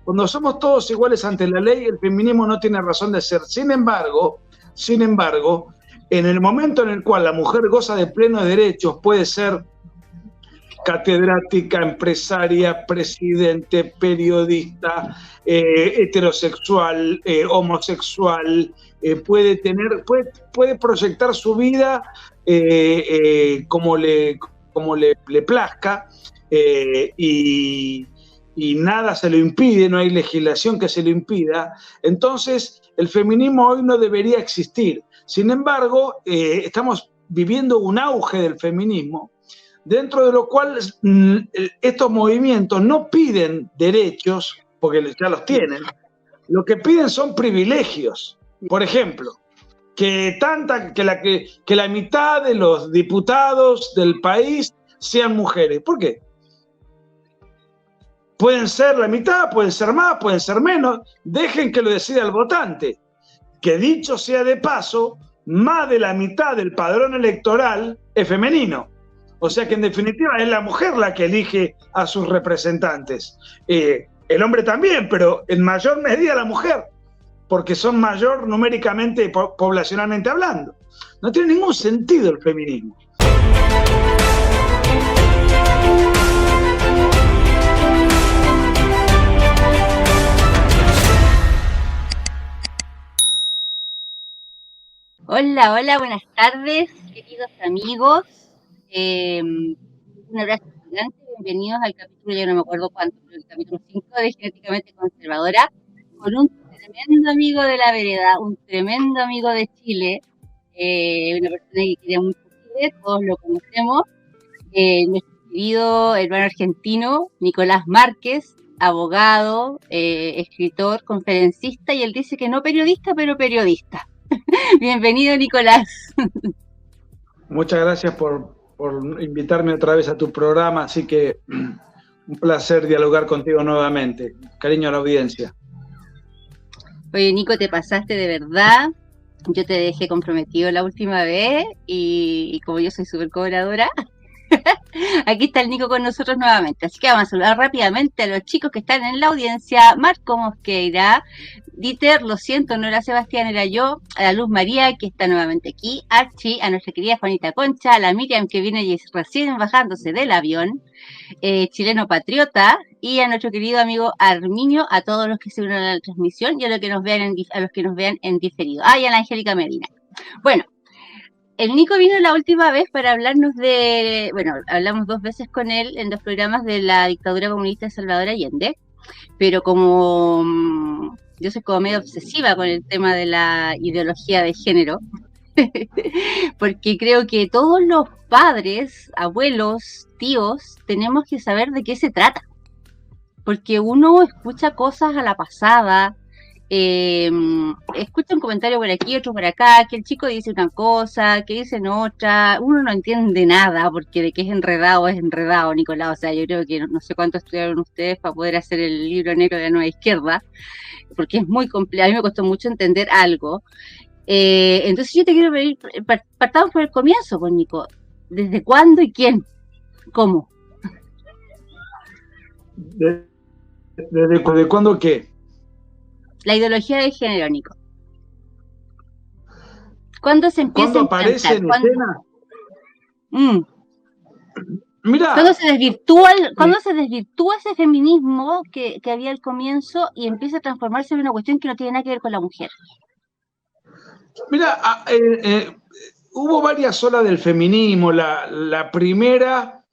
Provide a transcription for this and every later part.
Cuando somos todos iguales ante la ley, el feminismo no tiene razón de ser. Sin embargo, en el momento en el cual la mujer goza de plenos derechos, puede ser catedrática, empresaria, presidente, periodista, heterosexual, homosexual, puede proyectar su vida como le plazca, y nada se lo impide, no hay legislación que se lo impida. Entonces, el feminismo hoy no debería existir. Sin embargo, estamos viviendo un auge del feminismo, dentro de lo cual estos movimientos no piden derechos, porque ya los tienen, lo que piden son privilegios. Por ejemplo, que la mitad de los diputados del país sean mujeres. ¿Por qué? Pueden ser la mitad, pueden ser más, pueden ser menos. Dejen que lo decida el votante. Que dicho sea de paso, más de la mitad del padrón electoral es femenino. O sea que en definitiva es la mujer la que elige a sus representantes. El hombre también, pero en mayor medida la mujer, porque son mayor numéricamente, poblacionalmente hablando. No tiene ningún sentido el feminismo. Hola, hola, buenas tardes, queridos amigos. Un abrazo gigante, bienvenidos al capítulo, yo no me acuerdo cuánto, pero el capítulo 5 de Genéticamente Conservadora, con un tremendo amigo de la vereda, un tremendo amigo de Chile, una persona que quería mucho Chile, todos lo conocemos, nuestro querido hermano argentino, Nicolás Márquez, abogado, escritor, conferencista, y él dice que no periodista, pero periodista. Bienvenido, Nicolás. Muchas gracias por invitarme otra vez a tu programa, así que un placer dialogar contigo nuevamente. Cariño a la audiencia. Oye, Nico, te pasaste de verdad. Yo te dejé comprometido la última vez y como yo soy súper cobradora, aquí está el Nico con nosotros nuevamente. Así que vamos a saludar rápidamente a los chicos que están en la audiencia. Marco Mosqueira, Dieter, lo siento, no era Sebastián, era yo, a la Luz María, que está nuevamente aquí, Archie, a nuestra querida Juanita Concha, a la Miriam, que viene recién bajándose del avión, chileno patriota, y a nuestro querido amigo Arminio, a todos los que se unen a la transmisión y a los que nos vean en diferido. Y a la Angélica Medina. Bueno, el Nico vino la última vez para hablarnos hablamos 2 veces con él en 2 programas de la dictadura comunista de Salvador Allende, pero como yo soy como medio obsesiva con el tema de la ideología de género, porque creo que todos los padres, abuelos, tíos, tenemos que saber de qué se trata, porque uno escucha cosas a la pasada, escucha un comentario por aquí, otro por acá, que el chico dice una cosa, que dicen otra, uno no entiende nada, porque de qué es enredado, Nicolás. O sea, yo creo que no sé cuánto estudiaron ustedes para poder hacer el libro negro de la nueva izquierda, porque es muy complejo, a mí me costó mucho entender algo. Entonces yo te quiero pedir, partamos por el comienzo, pues, Nico. ¿Desde cuándo y quién? ¿Cómo? ¿Desde cuándo qué? La ideología de género, Nico. ¿Cuándo se empieza a implantar? ¿Cuándo aparece en escena? Mira, ¿Cuándo se desvirtúa ese feminismo que había al comienzo y empieza a transformarse en una cuestión que no tiene nada que ver con la mujer? Mira, hubo varias olas del feminismo. La primera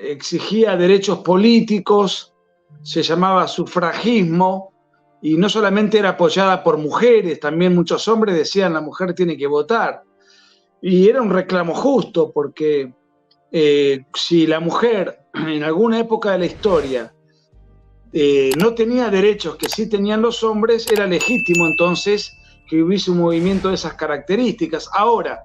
exigía derechos políticos, se llamaba sufragismo, y no solamente era apoyada por mujeres, también muchos hombres decían la mujer tiene que votar. Y era un reclamo justo, porque si la mujer en alguna época de la historia no tenía derechos que sí tenían los hombres, era legítimo entonces que hubiese un movimiento de esas características. Ahora,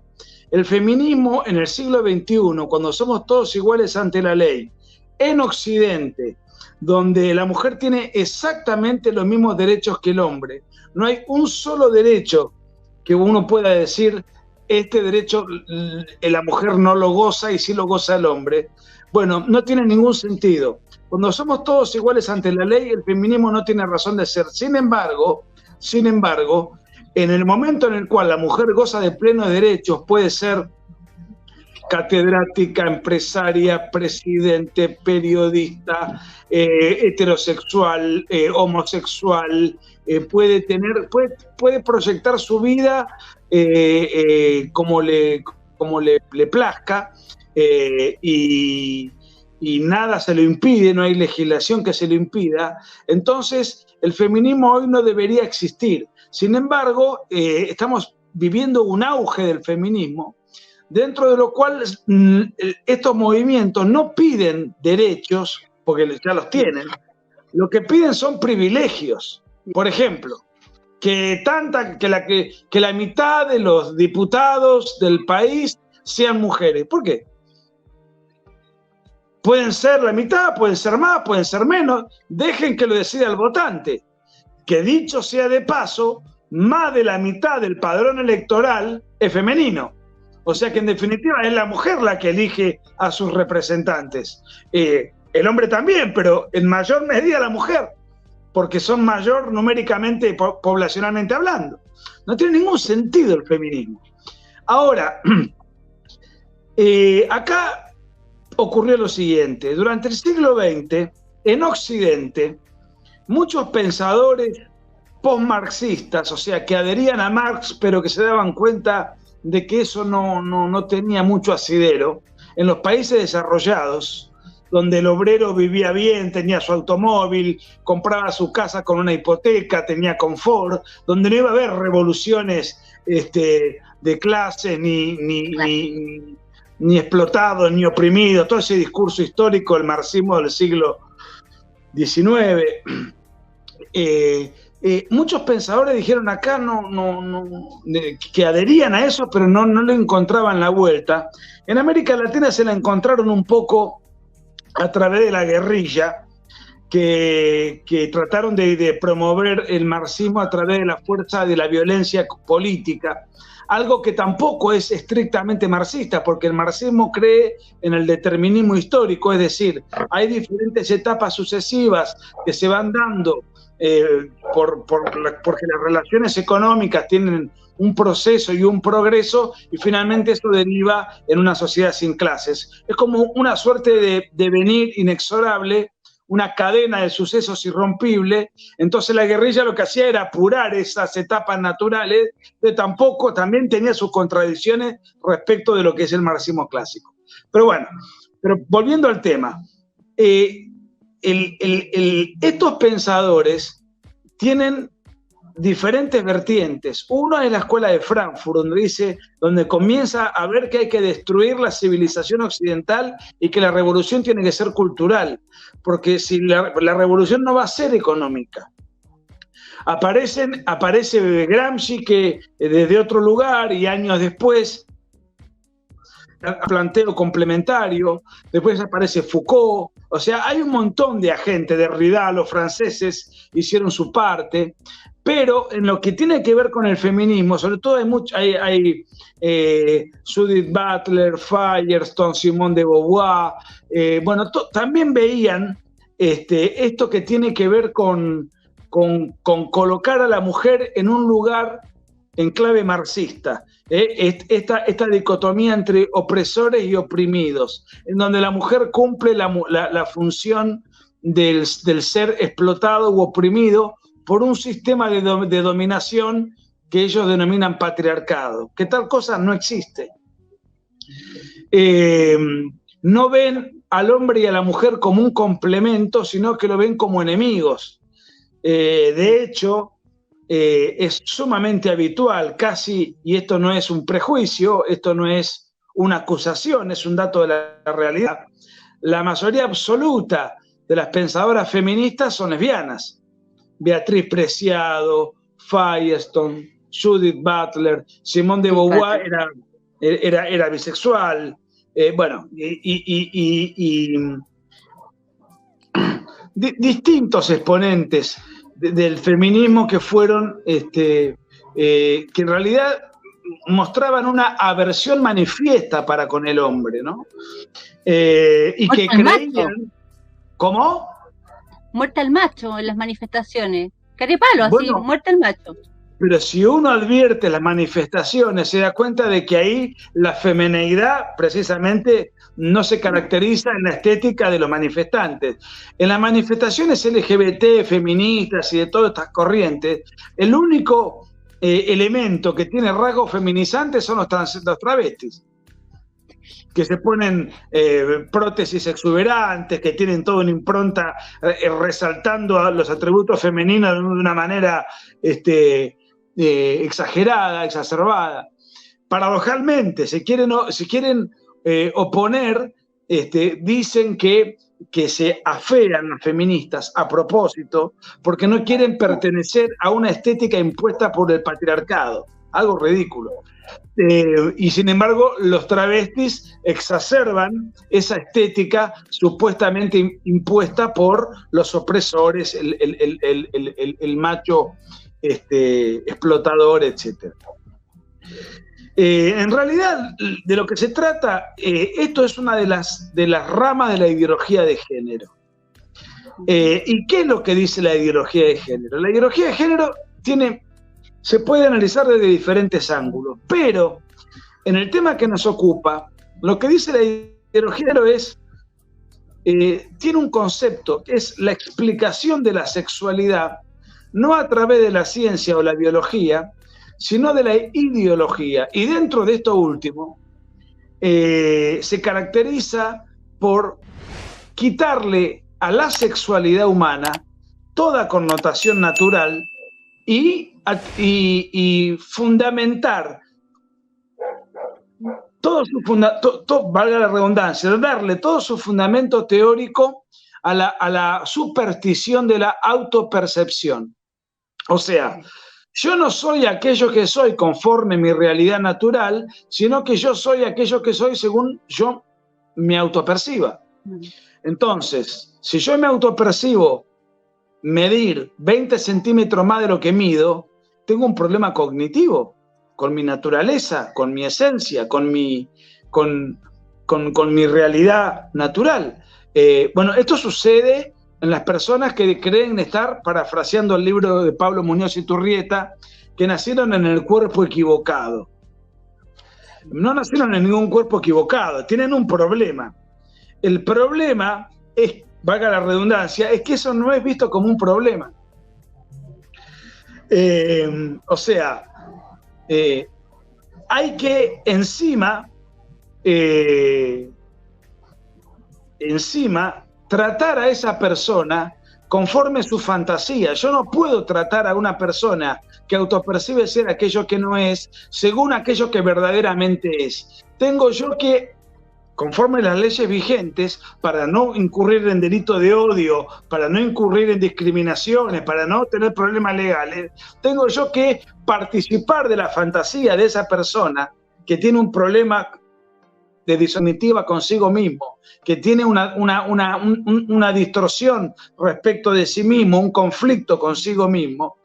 el feminismo en el siglo XXI, cuando somos todos iguales ante la ley, en Occidente, donde la mujer tiene exactamente los mismos derechos que el hombre, no hay un solo derecho que uno pueda decir este derecho la mujer no lo goza y sí lo goza el hombre. Bueno, no tiene ningún sentido. Cuando somos todos iguales ante la ley, el feminismo no tiene razón de ser. Sin embargo, en el momento en el cual la mujer goza de plenos derechos, puede ser catedrática, empresaria, presidente, periodista, heterosexual, homosexual, puede proyectar su vida como le plazca, y nada se lo impide, no hay legislación que se lo impida. Entonces, el feminismo hoy no debería existir. Sin embargo, estamos viviendo un auge del feminismo, dentro de lo cual estos movimientos no piden derechos, porque ya los tienen, lo que piden son privilegios. Por ejemplo, que la mitad de los diputados del país sean mujeres. ¿Por qué? Pueden ser la mitad, pueden ser más, pueden ser menos. Dejen que lo decida el votante. Que dicho sea de paso, más de la mitad del padrón electoral es femenino. O sea que en definitiva es la mujer la que elige a sus representantes. El hombre también, pero en mayor medida la mujer, porque son mayor numéricamente, poblacionalmente hablando. No tiene ningún sentido el feminismo. Ahora, acá ocurrió lo siguiente. Durante el siglo XX, en Occidente, muchos pensadores postmarxistas, o sea, que adherían a Marx, pero que se daban cuenta de que eso no tenía mucho asidero, en los países desarrollados, donde el obrero vivía bien, tenía su automóvil, compraba su casa con una hipoteca, tenía confort, donde no iba a haber revoluciones de clases, ni explotados, ni oprimidos, todo ese discurso histórico del marxismo del siglo XIX. Muchos pensadores dijeron acá que adherían a eso, pero no le encontraban la vuelta. En América Latina se la encontraron un poco a través de la guerrilla, que trataron de promover el marxismo a través de la fuerza de la violencia política, algo que tampoco es estrictamente marxista, porque el marxismo cree en el determinismo histórico, es decir, hay diferentes etapas sucesivas que se van dando porque las relaciones económicas tienen un proceso y un progreso, y finalmente eso deriva en una sociedad sin clases. Es como una suerte de devenir inexorable, una cadena de sucesos irrompible. Entonces la guerrilla lo que hacía era apurar esas etapas naturales, pero también tenía sus contradicciones respecto de lo que es el marxismo clásico. Pero bueno, volviendo al tema, estos pensadores tienen diferentes vertientes. Uno es la escuela de Frankfurt, donde comienza a ver que hay que destruir la civilización occidental y que la revolución tiene que ser cultural, porque si la revolución no va a ser económica. Aparece Gramsci, que desde otro lugar, y años después planteo complementario, después aparece Foucault. O sea, hay un montón de agentes. Derrida, los franceses hicieron su parte, pero en lo que tiene que ver con el feminismo, sobre todo hay Judith Butler, Firestone, Simone de Beauvoir, también veían esto que tiene que ver con colocar a la mujer en un lugar en clave marxista, esta dicotomía entre opresores y oprimidos, en donde la mujer cumple la función del ser explotado u oprimido por un sistema de dominación que ellos denominan patriarcado, que tal cosa no existe. No ven al hombre y a la mujer como un complemento, sino que lo ven como enemigos. De hecho, es sumamente habitual, casi, y esto no es un prejuicio, esto no es una acusación, es un dato de la realidad. La mayoría absoluta de las pensadoras feministas son lesbianas. Beatriz Preciado, Firestone, Judith Butler, Simone de Beauvoir era bisexual. Distintos exponentes del feminismo que fueron, que en realidad mostraban una aversión manifiesta para con el hombre, ¿no? Y que creían... ¿Cómo? Muerte al macho en las manifestaciones. Carepalo, así, Bueno, muerte al macho. pero si uno advierte las manifestaciones, se da cuenta de que ahí la femineidad precisamente no se caracteriza en la estética de los manifestantes. En las manifestaciones LGBT, feministas y de todas estas corrientes, el único elemento que tiene rasgos feminizantes son los travestis, que se ponen prótesis exuberantes, que tienen toda una impronta resaltando a los atributos femeninos de una manera exagerada, exacerbada. Paradojalmente, si quieren oponer, dicen que se afean las feministas a propósito porque no quieren pertenecer a una estética impuesta por el patriarcado. Algo ridículo. Y sin embargo, los travestis exacerban esa estética supuestamente impuesta por los opresores, el macho explotador, etc. En realidad, de lo que se trata, esto es una de las ramas de la ideología de género. ¿Y qué es lo que dice la ideología de género? La ideología de género se puede analizar desde diferentes ángulos, pero en el tema que nos ocupa, lo que dice la ideología de género tiene un concepto, que es la explicación de la sexualidad, no a través de la ciencia o la biología, sino de la ideología. Y dentro de esto último, se caracteriza por quitarle a la sexualidad humana toda connotación natural y fundamentar valga la redundancia, darle todo su fundamento teórico a la superstición de la autopercepción. O sea, yo no soy aquello que soy conforme mi realidad natural, sino que yo soy aquello que soy según yo me autoperciba. Entonces, si yo me autopercibo medir 20 centímetros más de lo que mido, tengo un problema cognitivo con mi naturaleza, con mi esencia, con mi realidad natural. Bueno, esto sucede en las personas que creen estar, parafraseando el libro de Pablo Muñoz y Turrieta, que nacieron en el cuerpo equivocado. No nacieron en ningún cuerpo equivocado, tienen un problema. El problema es, valga la redundancia, es que eso no es visto como un problema. O sea, hay que encima tratar a esa persona conforme su fantasía. Yo no puedo tratar a una persona que autopercibe ser aquello que no es, según aquello que verdaderamente es. Tengo yo que, conforme las leyes vigentes, para no incurrir en delito de odio, para no incurrir en discriminaciones, para no tener problemas legales, tengo yo que participar de la fantasía de esa persona que tiene un problema de disonitiva consigo mismo, que tiene una distorsión respecto de sí mismo, un conflicto consigo mismo.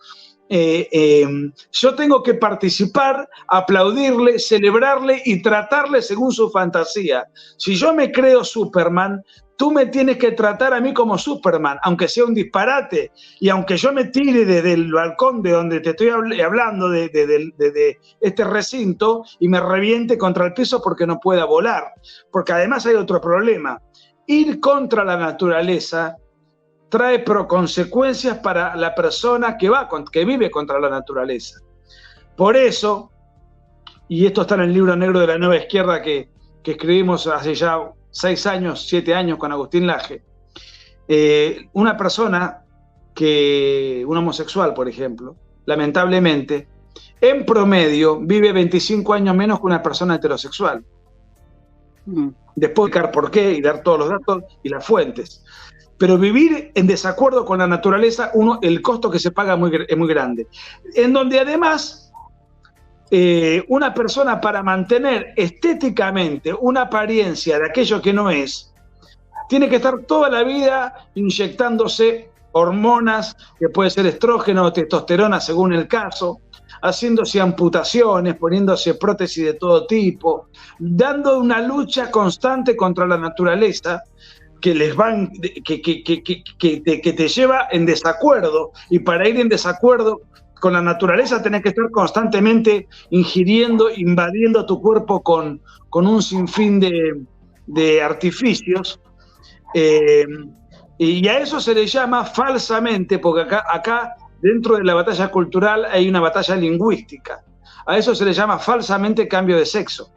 Yo tengo que participar, aplaudirle, celebrarle y tratarle según su fantasía. Si yo me creo Superman, tú me tienes que tratar a mí como Superman, aunque sea un disparate, y aunque yo me tire desde el balcón de donde te estoy hablando, de este recinto, y me reviente contra el piso porque no pueda volar. Porque además hay otro problema. Ir contra la naturaleza trae consecuencias para la persona que vive contra la naturaleza. Por eso, y esto está en el libro negro de la Nueva Izquierda que escribimos hace ya 6 años, 7 años con Agustín Laje, una persona un homosexual, por ejemplo, lamentablemente, en promedio vive 25 años menos que una persona heterosexual. Después explicar por qué y dar todos los datos y las fuentes. Pero vivir en desacuerdo con la naturaleza, el costo que se paga es muy grande. En donde además, una persona, para mantener estéticamente una apariencia de aquello que no es, tiene que estar toda la vida inyectándose hormonas, que puede ser estrógeno o testosterona según el caso, haciéndose amputaciones, poniéndose prótesis de todo tipo, dando una lucha constante contra la naturaleza, que les van, que te lleva en desacuerdo, y para ir en desacuerdo con la naturaleza tenés que estar constantemente ingiriendo, invadiendo tu cuerpo con un sinfín de artificios, y a eso se le llama falsamente, porque acá dentro de la batalla cultural hay una batalla lingüística, a eso se le llama falsamente cambio de sexo,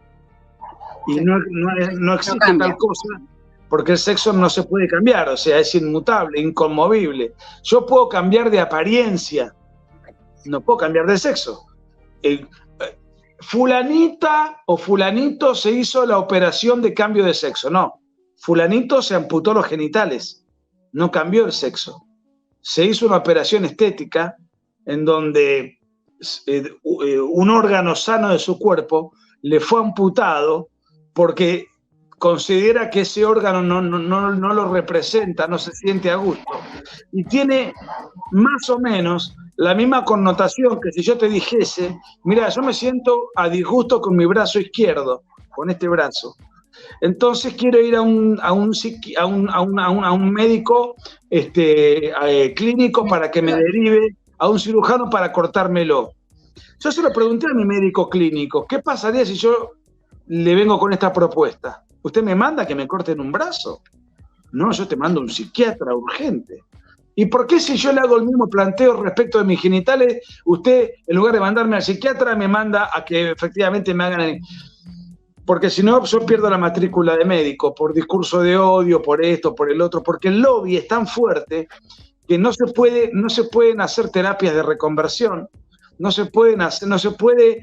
y no existe tal cosa, porque el sexo no se puede cambiar, o sea, es inmutable, inconmovible. Yo puedo cambiar de apariencia, no puedo cambiar de sexo. Fulanita o fulanito se hizo la operación de cambio de sexo. No, fulanito se amputó los genitales, no cambió el sexo. Se hizo una operación estética en donde un órgano sano de su cuerpo le fue amputado porque considera que ese órgano no lo representa, no se siente a gusto. Y tiene más o menos la misma connotación que si yo te dijese, mira, yo me siento a disgusto con mi brazo izquierdo, con este brazo. Entonces quiero ir a un médico clínico para que me derive a un cirujano para cortármelo. Yo se lo pregunté a mi médico clínico, ¿qué pasaría si yo le vengo con esta propuesta? ¿Usted me manda que me corten un brazo? No, yo te mando a un psiquiatra urgente. ¿Y por qué si yo le hago el mismo planteo respecto de mis genitales, usted, en lugar de mandarme al psiquiatra, me manda a que efectivamente me hagan el... Porque si no, yo pierdo la matrícula de médico por discurso de odio, por esto, por el otro, porque el lobby es tan fuerte que no se pueden hacer terapias de reconversión, no se puede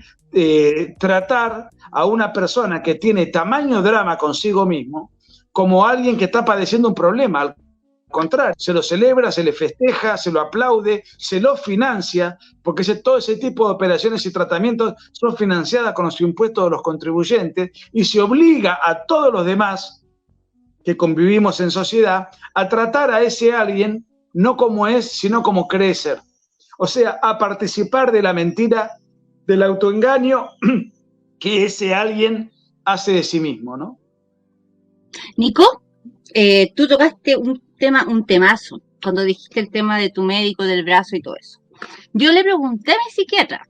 tratar a una persona que tiene tamaño drama consigo mismo como alguien que está padeciendo un problema. Al contrario, se lo celebra, se le festeja, se lo aplaude, se lo financia, porque todo ese tipo de operaciones y tratamientos son financiadas con los impuestos de los contribuyentes, y se obliga a todos los demás que convivimos en sociedad a tratar a ese alguien no como es, sino como cree ser. O sea, a participar de la mentira, del autoengaño que ese alguien hace de sí mismo, ¿no? Nico, tú tocaste un temazo, cuando dijiste el tema de tu médico, del brazo y todo eso. Yo le pregunté a mi psiquiatra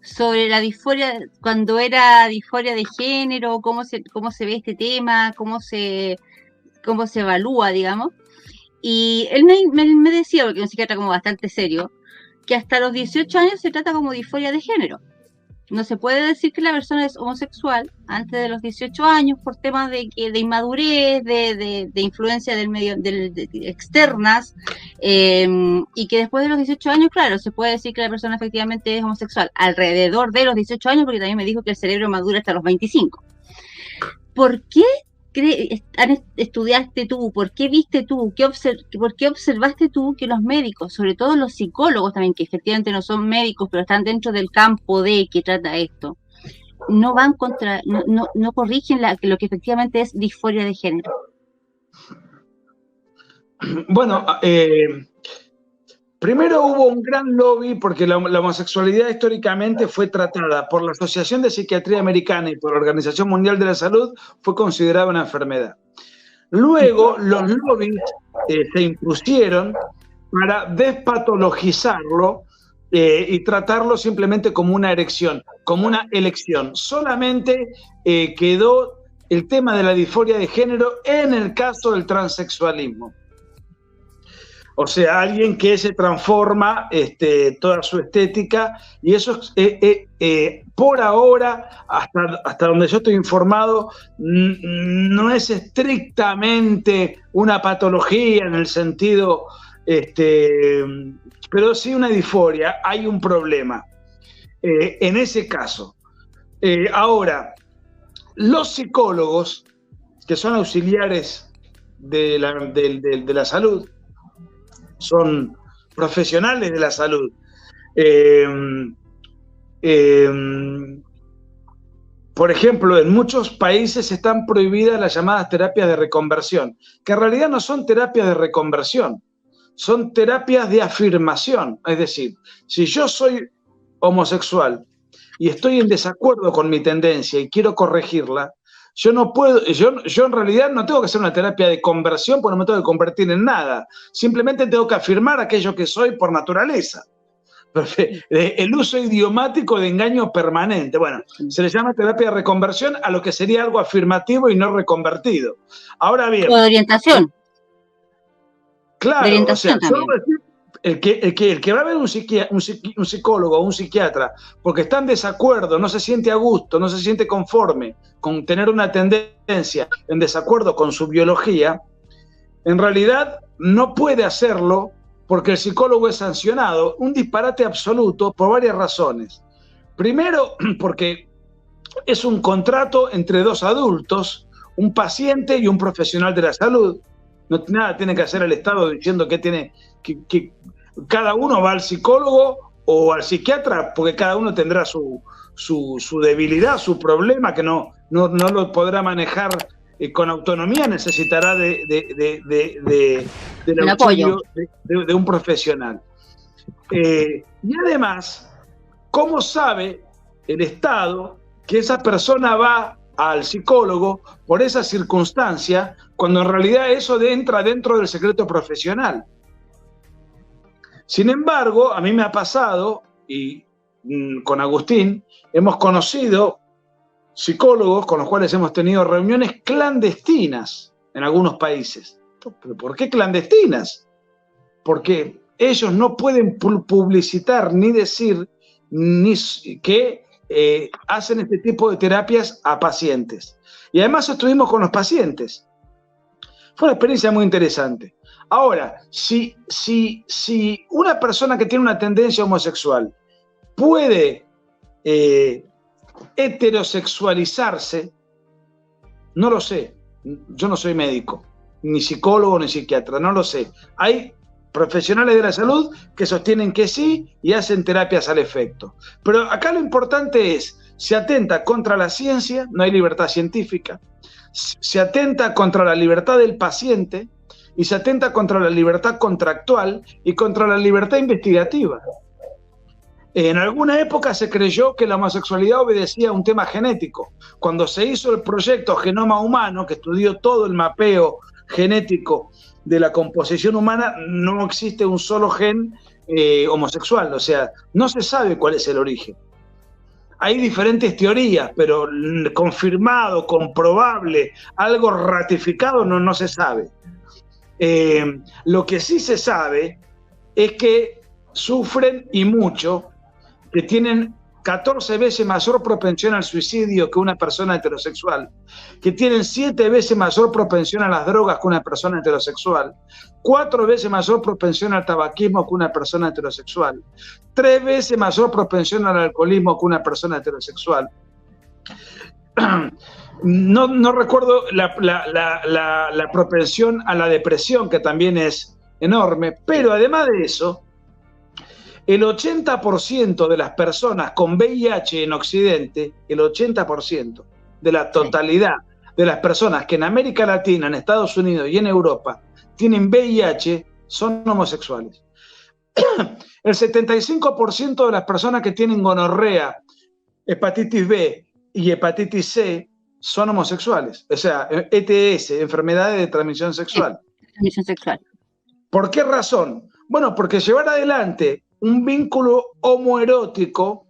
sobre la disforia, cuando era disforia de género, cómo se ve este tema, cómo se evalúa, digamos. Y él me decía, porque es un psiquiatra como bastante serio, que hasta los 18 años se trata como disforia de género. No se puede decir que la persona es homosexual antes de los 18 años por temas de inmadurez, de influencia del medio, externas, y que después de los 18 años, claro, se puede decir que la persona efectivamente es homosexual alrededor de los 18 años, porque también me dijo que el cerebro madura hasta los 25. ¿Por qué estudiaste tú? ¿Por qué viste tú? ¿Por qué observaste tú que los médicos, sobre todo los psicólogos también, que efectivamente no son médicos, pero están dentro del campo de que trata esto, no van contra, no corrigen lo que efectivamente es disforia de género? Bueno, primero hubo un gran lobby porque la homosexualidad históricamente fue tratada por la Asociación de Psiquiatría Americana y por la Organización Mundial de la Salud, fue considerada una enfermedad. Luego los lobbies se impusieron para despatologizarlo y tratarlo simplemente como una erección, como una elección. Solamente quedó el tema de la disforia de género en el caso del transexualismo. O sea, alguien que se transforma toda su estética, y eso por ahora, hasta donde yo estoy informado, no es estrictamente una patología en el sentido, pero sí una disforia, hay un problema en ese caso. Ahora, los psicólogos, que son auxiliares de la salud, son profesionales de la salud. Por ejemplo, en muchos países están prohibidas las llamadas terapias de reconversión, que en realidad no son terapias de reconversión, son terapias de afirmación. Es decir, si yo soy homosexual y estoy en desacuerdo con mi tendencia y quiero corregirla, Yo no puedo, yo en realidad no tengo que hacer una terapia de conversión porque no me tengo que convertir en nada. Simplemente tengo que afirmar aquello que soy por naturaleza. El uso idiomático de engaño permanente. Bueno, se le llama terapia de reconversión a lo que sería algo afirmativo y no reconvertido. Ahora bien. O de orientación. Claro, de orientación, o sea, el que va a ver un psicólogo o un psiquiatra porque está en desacuerdo, no se siente a gusto, no se siente conforme con tener una tendencia en desacuerdo con su biología, en realidad no puede hacerlo porque el psicólogo es sancionado, un disparate absoluto por varias razones. Primero, porque es un contrato entre dos adultos, un paciente y un profesional de la salud. No, nada tiene que hacer el Estado diciendo que tiene que cada uno va al psicólogo o al psiquiatra porque cada uno tendrá su debilidad, su problema que no lo podrá manejar con autonomía, necesitará del apoyo de un profesional. Y además, ¿cómo sabe el Estado que esa persona va al psicólogo por esa circunstancia cuando en realidad eso entra dentro del secreto profesional? Sin embargo, a mí me ha pasado, y con Agustín, hemos conocido psicólogos con los cuales hemos tenido reuniones clandestinas en algunos países. ¿Pero por qué clandestinas? Porque ellos no pueden publicitar ni decir ni que hacen este tipo de terapias a pacientes. Y además estuvimos con los pacientes. Fue una experiencia muy interesante. Ahora, si una persona que tiene una tendencia homosexual puede heterosexualizarse, no lo sé. Yo no soy médico, ni psicólogo, ni psiquiatra, no lo sé. Hay profesionales de la salud que sostienen que sí y hacen terapias al efecto. Pero acá lo importante es, se atenta contra la ciencia, no hay libertad científica, se atenta contra la libertad del paciente y se atenta contra la libertad contractual y contra la libertad investigativa. En alguna época se creyó que la homosexualidad obedecía a un tema genético. Cuando se hizo el proyecto Genoma Humano, que estudió todo el mapeo genético de la composición humana, no existe un solo gen homosexual, o sea, no se sabe cuál es el origen. Hay diferentes teorías, pero confirmado, comprobable, algo ratificado no se sabe. Lo que sí se sabe es que sufren y mucho, que tienen 14 veces mayor propensión al suicidio que una persona heterosexual, que tienen 7 veces mayor propensión a las drogas que una persona heterosexual, 4 veces mayor propensión al tabaquismo que una persona heterosexual, 3 veces mayor propensión al alcoholismo que una persona heterosexual. No recuerdo la propensión a la depresión, que también es enorme, pero además de eso, el 80% de las personas con VIH en Occidente, el 80% de la totalidad de las personas que en América Latina, en Estados Unidos y en Europa tienen VIH, son homosexuales. El 75% de las personas que tienen gonorrea, hepatitis B y hepatitis C son homosexuales. O sea, ETS, enfermedades de transmisión sexual. Transmisión sexual. ¿Por qué razón? Bueno, porque llevar adelante un vínculo homoerótico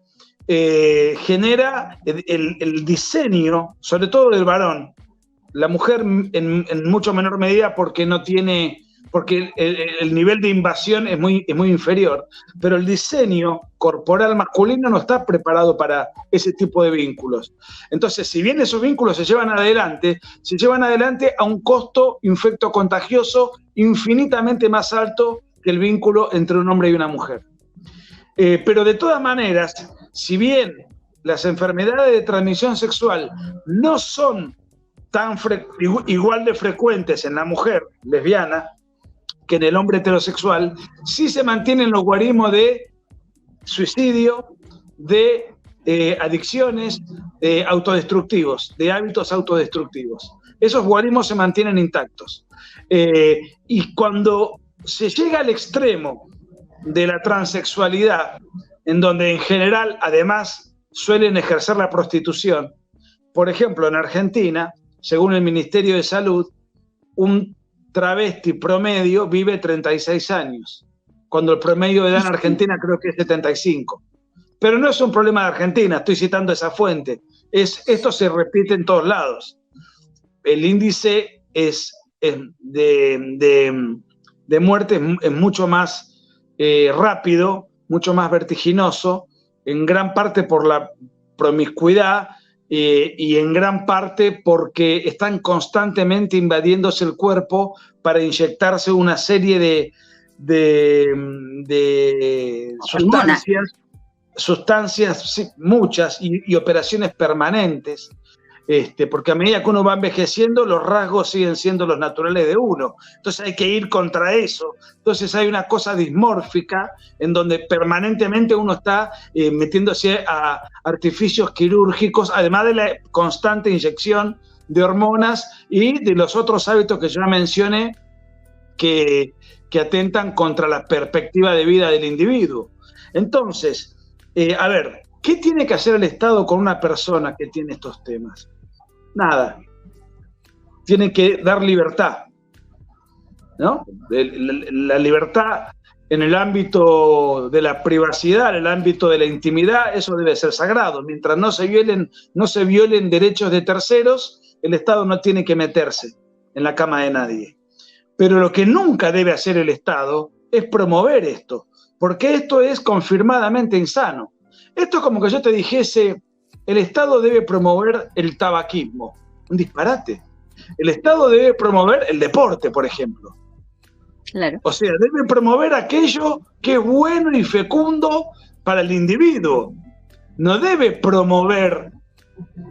genera el diseño, sobre todo del varón, la mujer en mucho menor medida porque no tiene, porque el nivel de invasión es muy inferior, pero el diseño corporal masculino no está preparado para ese tipo de vínculos. Entonces, si bien esos vínculos se llevan adelante a un costo infectocontagioso infinitamente más alto que el vínculo entre un hombre y una mujer. Pero de todas maneras, si bien las enfermedades de transmisión sexual no son igual de frecuentes en la mujer lesbiana que en el hombre heterosexual, sí se mantienen los guarismos de suicidio, de adicciones autodestructivos, de hábitos autodestructivos. Esos guarismos se mantienen intactos. Y cuando se llega al extremo de la transexualidad, en donde en general además suelen ejercer la prostitución, Por ejemplo, en Argentina, según el Ministerio de Salud, un travesti promedio vive 36 años, cuando el promedio de edad en Argentina creo que es 75. Pero no es un problema de Argentina, estoy citando esa fuente. Esto se repite en todos lados. El índice de muerte es mucho más rápido, mucho más vertiginoso, en gran parte por la promiscuidad y en gran parte porque están constantemente invadiéndose el cuerpo para inyectarse una serie de sustancias, sí, muchas, y operaciones permanentes, porque a medida que uno va envejeciendo, los rasgos siguen siendo los naturales de uno. Entonces hay que ir contra eso. Entonces hay una cosa dismórfica en donde permanentemente uno está metiéndose a artificios quirúrgicos, además de la constante inyección de hormonas y de los otros hábitos que yo ya mencioné que atentan contra la perspectiva de vida del individuo. Entonces, a ver, ¿qué tiene que hacer el Estado con una persona que tiene estos temas? Nada. Tiene que dar libertad, ¿no? La libertad en el ámbito de la privacidad, en el ámbito de la intimidad, eso debe ser sagrado. Mientras no se violen derechos de terceros, el Estado no tiene que meterse en la cama de nadie. Pero lo que nunca debe hacer el Estado es promover esto, porque esto es confirmadamente insano. Esto es como que yo te dijese, el Estado debe promover el tabaquismo. Un disparate. El Estado debe promover el deporte, por ejemplo. Claro. O sea, debe promover aquello que es bueno y fecundo para el individuo. No debe promover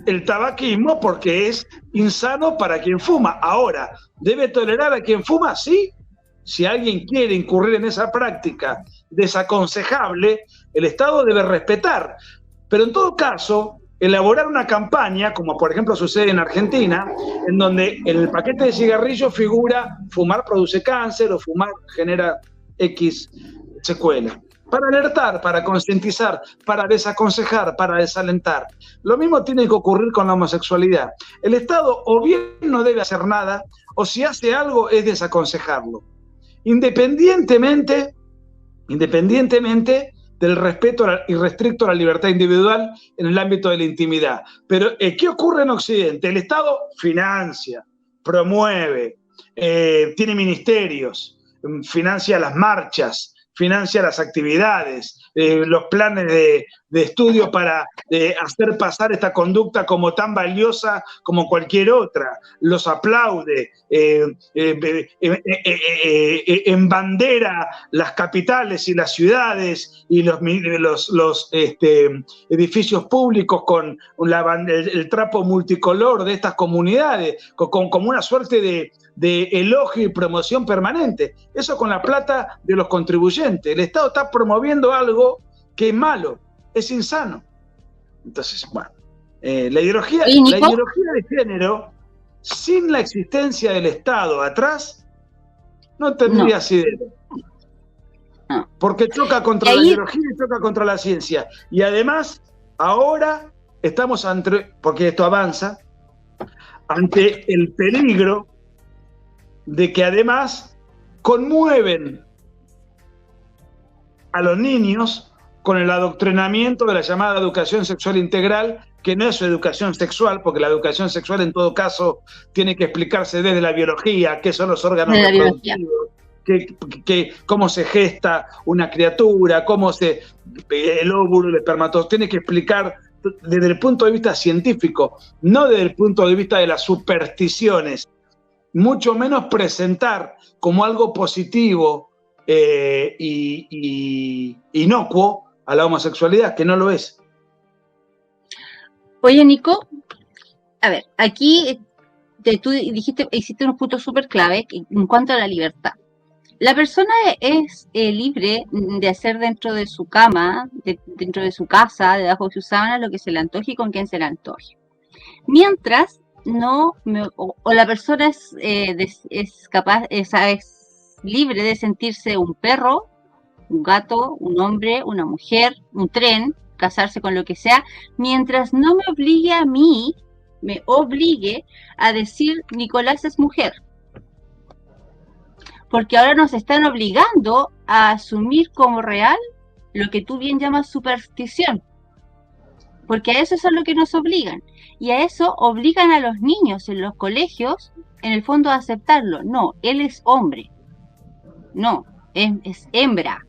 el tabaquismo porque es insano para quien fuma. Ahora, ¿debe tolerar a quien fuma? Sí. Si alguien quiere incurrir en esa práctica desaconsejable, el Estado debe respetar. Pero en todo caso, elaborar una campaña, como por ejemplo sucede en Argentina, en donde en el paquete de cigarrillos figura fumar produce cáncer o fumar genera X secuela. Para alertar, para concientizar, para desaconsejar, para desalentar. Lo mismo tiene que ocurrir con la homosexualidad. El Estado o bien no debe hacer nada, o si hace algo es desaconsejarlo. Independientemente del respeto irrestricto a la libertad individual en el ámbito de la intimidad. Pero, ¿qué ocurre en Occidente? El Estado financia, promueve, tiene ministerios, financia las marchas, financia las actividades, los planes de estudio para hacer pasar esta conducta como tan valiosa como cualquier otra, los aplaude, embandera las capitales y las ciudades y los edificios públicos con el trapo multicolor de estas comunidades, como una suerte de elogio y promoción permanente. Eso con la plata de los contribuyentes. El Estado está promoviendo algo que es malo, es insano. Entonces, bueno, la ideología de género, sin la existencia del Estado atrás, no tendría asidero. No. Porque choca contra la ideología y choca contra la ciencia. Y además, ahora estamos porque esto avanza, ante el peligro de que además conmueven a los niños con el adoctrinamiento de la llamada educación sexual integral, que no es educación sexual, porque la educación sexual en todo caso tiene que explicarse desde la biología, qué son los órganos reproductivos, cómo se gesta una criatura, el óvulo, el espermatozoide, tiene que explicar desde el punto de vista científico, no desde el punto de vista de las supersticiones, mucho menos presentar como algo positivo y inocuo a la homosexualidad, que no lo es. Oye, Nico, a ver, aquí tú hiciste unos puntos súper clave en cuanto a la libertad. La persona es libre de hacer dentro de su cama, dentro de su casa, debajo de su sábana, lo que se le antoje y con quien se le antoje. Mientras la persona es libre de sentirse un perro, un gato, un hombre, una mujer, un tren, casarse con lo que sea, mientras no me obligue a mí me obligue a decir Nicolás es mujer. Porque ahora nos están obligando a asumir como real lo que tú bien llamas superstición. Porque a eso es a lo que nos obligan. Y a eso obligan a los niños en los colegios, en el fondo, a aceptarlo. No, él es hombre. No, es hembra.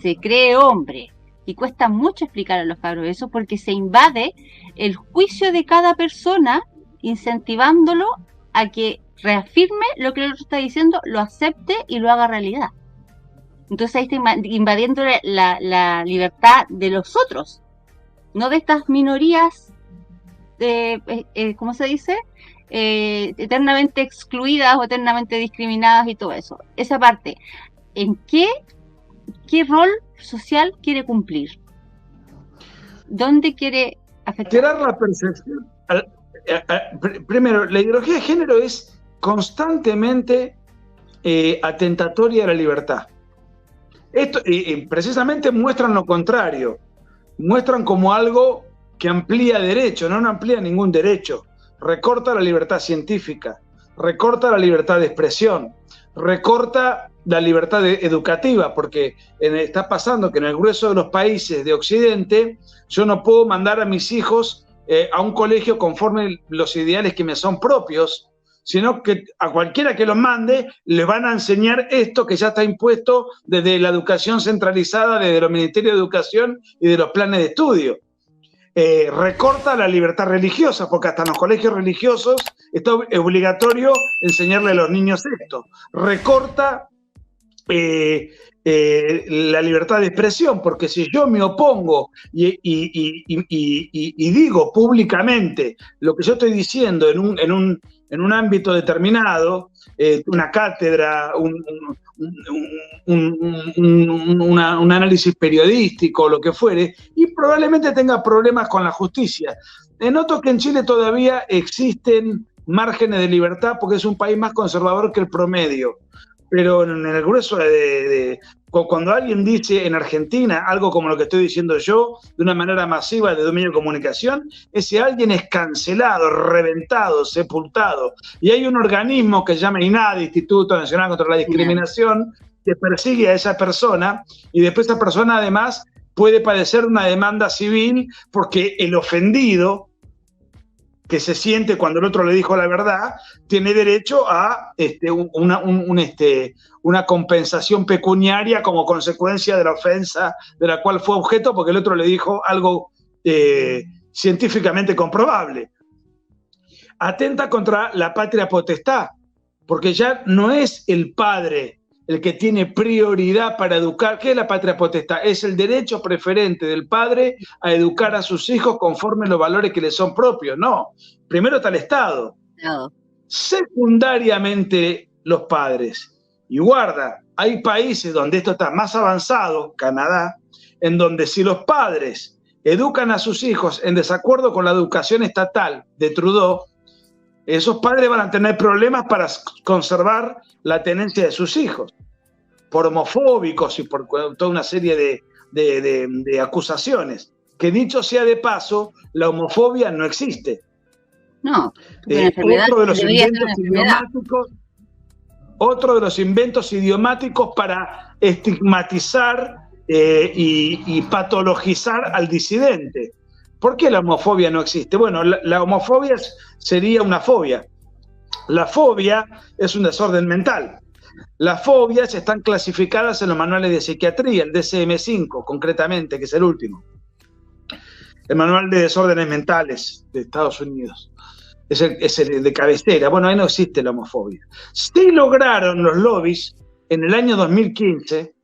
Se cree hombre. Y cuesta mucho explicar a los cabros eso porque se invade el juicio de cada persona, incentivándolo a que reafirme lo que el otro está diciendo, lo acepte y lo haga realidad. Entonces ahí está invadiendo la libertad de los otros, no de estas minorías, ¿cómo se dice? Eternamente excluidas o eternamente discriminadas y todo eso. Esa parte, ¿en qué rol social quiere cumplir? ¿Dónde quiere afectar? Alterar la percepción. Primero, la ideología de género es constantemente atentatoria a la libertad. Esto, precisamente muestran lo contrario, muestran como algo que amplía derechos, no amplía ningún derecho, recorta la libertad científica, recorta la libertad de expresión, recorta la libertad educativa, porque está pasando que en el grueso de los países de Occidente yo no puedo mandar a mis hijos a un colegio conforme los ideales que me son propios, sino que a cualquiera que los mande le van a enseñar esto que ya está impuesto desde la educación centralizada, desde los ministerios de educación y de los planes de estudio. Recorta la libertad religiosa, porque hasta en los colegios religiosos está obligatorio enseñarle a los niños esto. Recorta la libertad de expresión, porque si yo me opongo y digo públicamente lo que yo estoy diciendo en un ámbito determinado, una cátedra, un análisis periodístico, lo que fuere, y probablemente tenga problemas con la justicia. Noto que en Chile todavía existen márgenes de libertad porque es un país más conservador que el promedio. Pero en el grueso cuando alguien dice en Argentina algo como lo que estoy diciendo yo, de una manera masiva de dominio de comunicación, ese alguien es cancelado, reventado, sepultado. Y hay un organismo que se llama INADI, Instituto Nacional contra la Discriminación, que persigue a esa persona y después esa persona además puede padecer una demanda civil porque el ofendido, que se siente cuando el otro le dijo la verdad, tiene derecho a una compensación pecuniaria como consecuencia de la ofensa de la cual fue objeto, porque el otro le dijo algo científicamente comprobable. Atenta contra la patria potestad, porque ya no es el padre el que tiene prioridad para educar. ¿Qué es la patria potestad? Es el derecho preferente del padre a educar a sus hijos conforme a los valores que le son propios. No, primero está el Estado. No. Secundariamente los padres. Y guarda, hay países donde esto está más avanzado, Canadá, en donde si los padres educan a sus hijos en desacuerdo con la educación estatal de Trudeau, esos padres van a tener problemas para conservar la tenencia de sus hijos, por homofóbicos y por toda una serie de acusaciones. Que dicho sea de paso, la homofobia no existe. No. Otro de los inventos idiomáticos para estigmatizar y patologizar al disidente. ¿Por qué la homofobia no existe? Bueno, la homofobia sería una fobia. La fobia es un desorden mental. Las fobias están clasificadas en los manuales de psiquiatría, el DSM-5 concretamente, que es el último. El manual de desórdenes mentales de Estados Unidos. Es el de cabecera. Bueno, ahí no existe la homofobia. Sí lograron los lobbies en el año 2015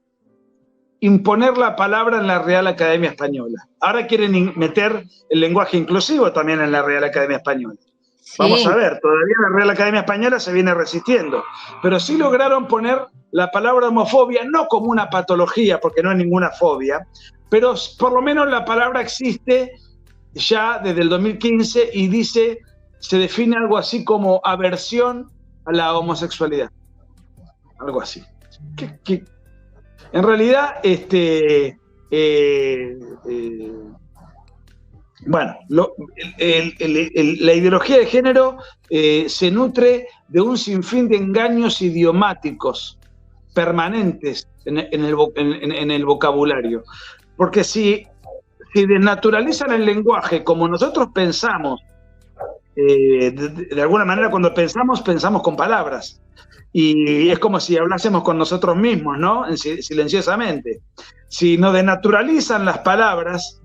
imponer la palabra en la Real Academia Española. Ahora quieren meter el lenguaje inclusivo también en la Real Academia Española. Sí. Vamos a ver, todavía la Real Academia Española se viene resistiendo, pero sí lograron poner la palabra homofobia no como una patología, porque no es ninguna fobia, pero por lo menos la palabra existe ya desde el 2015 y dice, se define algo así como aversión a la homosexualidad. Algo así. En realidad, Bueno, la ideología de género se nutre de un sinfín de engaños idiomáticos permanentes en el vocabulario. Porque si desnaturalizan el lenguaje como nosotros pensamos, de alguna manera cuando pensamos con palabras. Y es como si hablásemos con nosotros mismos, ¿no? Silenciosamente. Si nos desnaturalizan las palabras,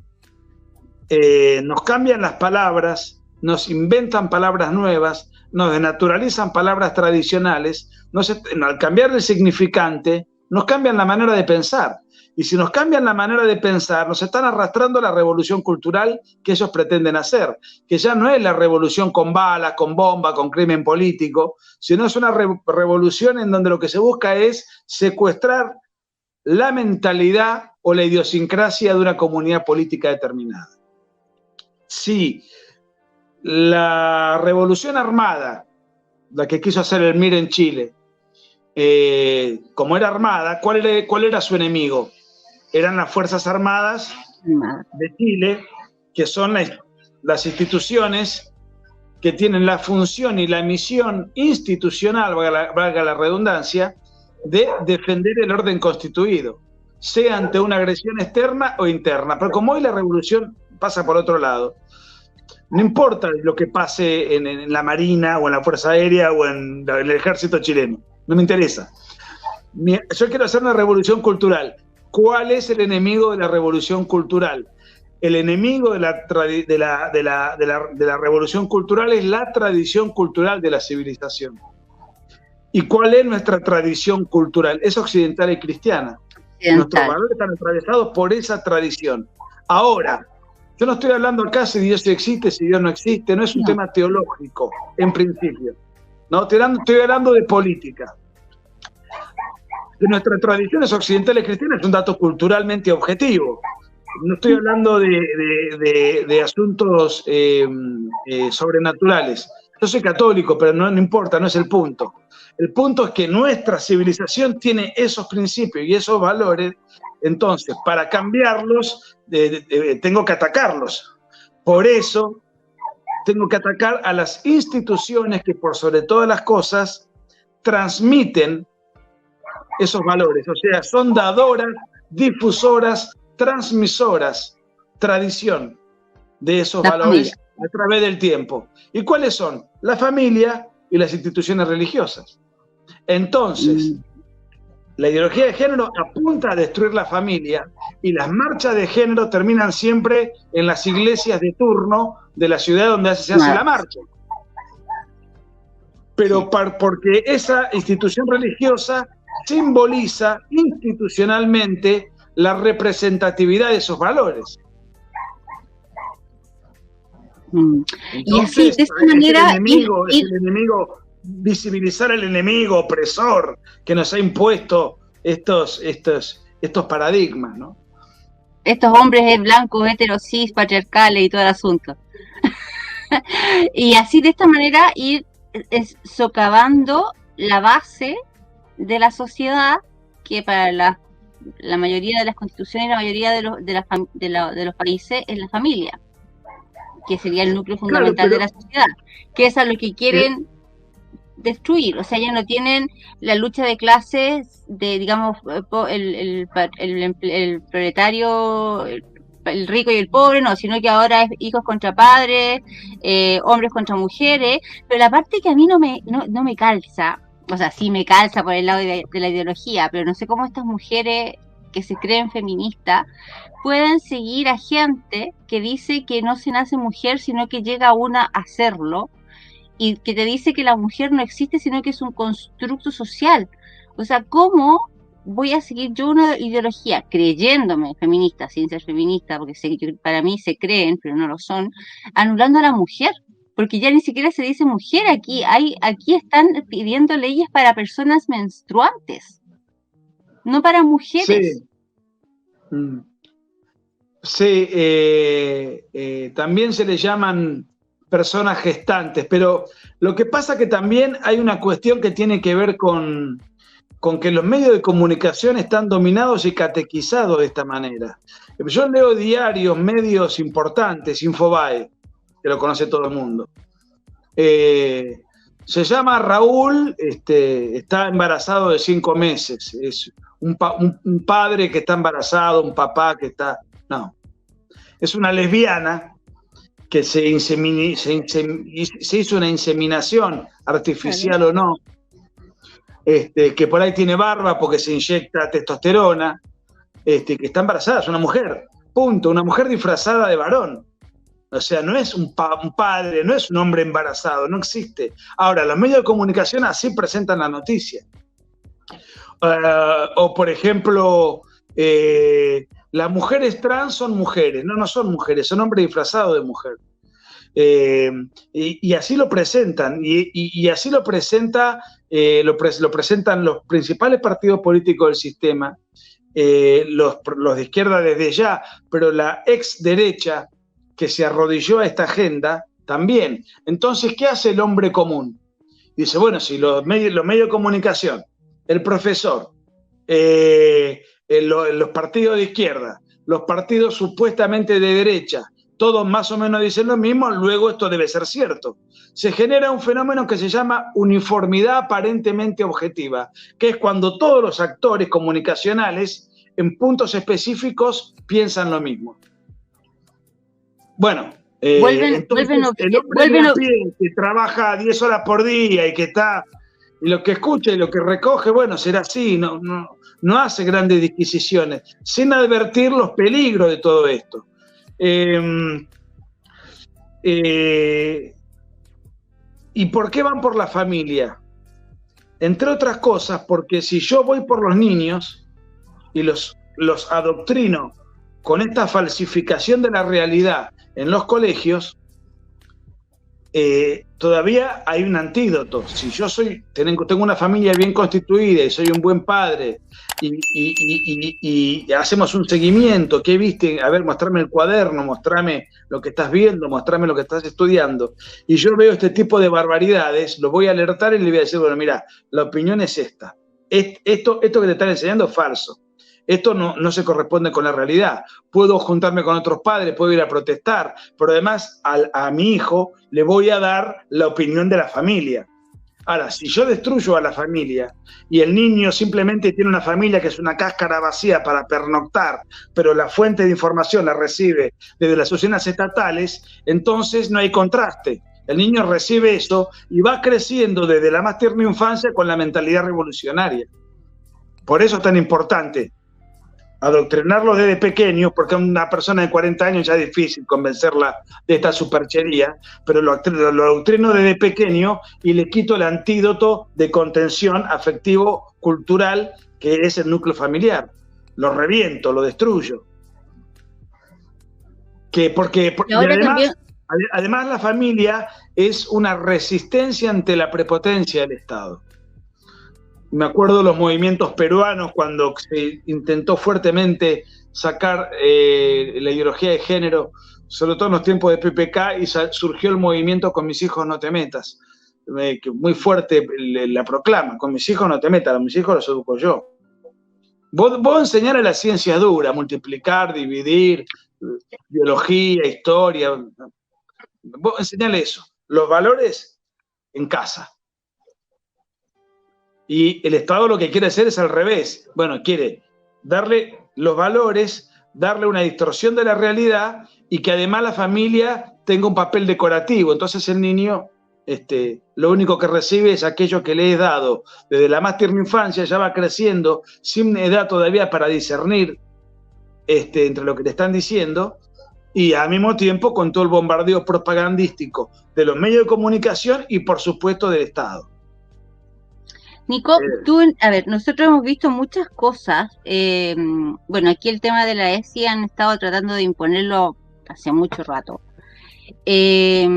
nos cambian las palabras, nos inventan palabras nuevas, nos desnaturalizan palabras tradicionales, al cambiar el significante, nos cambian la manera de pensar. Y si nos cambian la manera de pensar, nos están arrastrando a la revolución cultural que ellos pretenden hacer, que ya no es la revolución con balas, con bomba, con crimen político, sino es una revolución en donde lo que se busca es secuestrar la mentalidad o la idiosincrasia de una comunidad política determinada. Si la revolución armada, la que quiso hacer el MIR en Chile, como era armada, ¿cuál era su enemigo? Eran las Fuerzas Armadas de Chile, que son las instituciones que tienen la función y la misión institucional, valga la redundancia, de defender el orden constituido, sea ante una agresión externa o interna. Pero como hoy la revolución pasa por otro lado, no importa lo que pase en la Marina o en la Fuerza Aérea o en el Ejército chileno, no me interesa. Yo quiero hacer una revolución cultural. ¿Cuál es el enemigo de la revolución cultural? El enemigo de la revolución cultural es la tradición cultural de la civilización. ¿Y cuál es nuestra tradición cultural? Es occidental y cristiana. Nuestros valores están atravesados por esa tradición. Ahora, yo no estoy hablando acá si Dios existe, si Dios no existe, no es un tema teológico, en principio. No, estoy hablando de política. De nuestras tradiciones occidentales cristianas es un dato culturalmente objetivo. No estoy hablando de asuntos sobrenaturales. Yo soy católico, pero no importa, no es el punto. El punto es que nuestra civilización tiene esos principios y esos valores. Entonces, para cambiarlos, tengo que atacarlos. Por eso, tengo que atacar a las instituciones que, por sobre todas las cosas, transmiten esos valores. O sea, son dadoras, difusoras, transmisoras, tradición de esos valores a través del tiempo. ¿Y cuáles son? La familia y las instituciones religiosas. Entonces, la ideología de género apunta a destruir la familia y las marchas de género terminan siempre en las iglesias de turno de la ciudad donde se hace la marcha. Pero porque esa institución religiosa simboliza institucionalmente la representatividad de esos valores. Entonces, y así, de esta manera, es el enemigo, visibilizar al enemigo opresor que nos ha impuesto estos paradigmas, ¿no? Estos hombres blancos, heteros, cis, patriarcales y todo el asunto. Y así, de esta manera, ir socavando la base de la sociedad, que para la mayoría de las constituciones y la mayoría de los países es la familia, que sería el núcleo fundamental de la sociedad, que es a lo que quieren destruir. O sea, ya no tienen la lucha de clases de, digamos, el proletario, el rico y el pobre, no, sino que ahora es hijos contra padres, hombres contra mujeres. Pero la parte que a mí no me calza, o sea, sí me calza por el lado de la ideología, pero no sé cómo estas mujeres que se creen feministas pueden seguir a gente que dice que no se nace mujer, sino que llega una a hacerlo, y que te dice que la mujer no existe, sino que es un constructo social. O sea, ¿cómo voy a seguir yo una ideología creyéndome feminista, sin ser feminista, porque para mí se creen, pero no lo son, anulando a la mujer? Porque ya ni siquiera se dice mujer, aquí están pidiendo leyes para personas menstruantes, no para mujeres. Sí, también se le llaman personas gestantes, pero lo que pasa que también hay una cuestión que tiene que ver con con que los medios de comunicación están dominados y catequizados de esta manera. Yo leo diarios, medios importantes, Infobae, que lo conoce todo el mundo. Se llama Raúl, está embarazado de 5 meses. Es un padre que está embarazado, un papá que está... No, es una lesbiana que se hizo una inseminación artificial o no, que por ahí tiene barba porque se inyecta testosterona, que está embarazada, es una mujer, punto, una mujer disfrazada de varón. O sea, no es un padre, no es un hombre embarazado, no existe. Ahora, los medios de comunicación así presentan la noticia. O, por ejemplo, las mujeres trans son mujeres. No, no son mujeres, son hombres disfrazados de mujer. Y así lo presentan. Y así lo presentan los principales partidos políticos del sistema, los de izquierda desde ya, pero la ex derecha que se arrodilló a esta agenda también. Entonces, ¿qué hace el hombre común? Dice, bueno, si los medios de comunicación, el profesor, los partidos de izquierda, los partidos supuestamente de derecha, todos más o menos dicen lo mismo, luego esto debe ser cierto. Se genera un fenómeno que se llama uniformidad aparentemente objetiva, que es cuando todos los actores comunicacionales en puntos específicos piensan lo mismo. Bueno, entonces el hombre de a pie que trabaja 10 horas por día y que está, y lo que escucha y lo que recoge, bueno, será así, no hace grandes disquisiciones, sin advertir los peligros de todo esto. ¿Y por qué van por la familia? Entre otras cosas, porque si yo voy por los niños y los adoctrino con esta falsificación de la realidad en los colegios, todavía hay un antídoto. Si yo tengo una familia bien constituida y soy un buen padre y hacemos un seguimiento, ¿qué viste? A ver, mostrame el cuaderno, mostrame lo que estás viendo, mostrame lo que estás estudiando, y yo veo este tipo de barbaridades, lo voy a alertar y le voy a decir, bueno, mira, la opinión es esta. Esto que te están enseñando es falso. Esto no se corresponde con la realidad. Puedo juntarme con otros padres, puedo ir a protestar, pero además a mi hijo le voy a dar la opinión de la familia. Ahora, si yo destruyo a la familia y el niño simplemente tiene una familia que es una cáscara vacía para pernoctar, pero la fuente de información la recibe desde las oficinas estatales, entonces no hay contraste. El niño recibe eso y va creciendo desde la más tierna infancia con la mentalidad revolucionaria. Por eso es tan importante adoctrinarlos desde pequeños, porque a una persona de 40 años ya es difícil convencerla de esta superchería, pero lo adoctrino desde pequeño y le quito el antídoto de contención afectivo, cultural, que es el núcleo familiar. Lo reviento, lo destruyo. Además la familia es una resistencia ante la prepotencia del Estado. Me acuerdo de los movimientos peruanos cuando se intentó fuertemente sacar la ideología de género, sobre todo en los tiempos de PPK, y surgió el movimiento Con mis hijos no te metas. Muy fuerte la proclama, con mis hijos no te metas, a mis hijos los educo yo. Vos enseñar a la ciencia dura, multiplicar, dividir, biología, historia, vos enseñale eso. Los valores en casa. Y el Estado lo que quiere hacer es al revés. Bueno, quiere darle los valores, darle una distorsión de la realidad y que además la familia tenga un papel decorativo. Entonces el niño, lo único que recibe es aquello que le he dado. Desde la más tierna infancia ya va creciendo, sin edad todavía para discernir entre lo que le están diciendo, y al mismo tiempo con todo el bombardeo propagandístico de los medios de comunicación y por supuesto del Estado. Nico, nosotros hemos visto muchas cosas. Bueno, aquí el tema de la ESI han estado tratando de imponerlo hace mucho rato. Se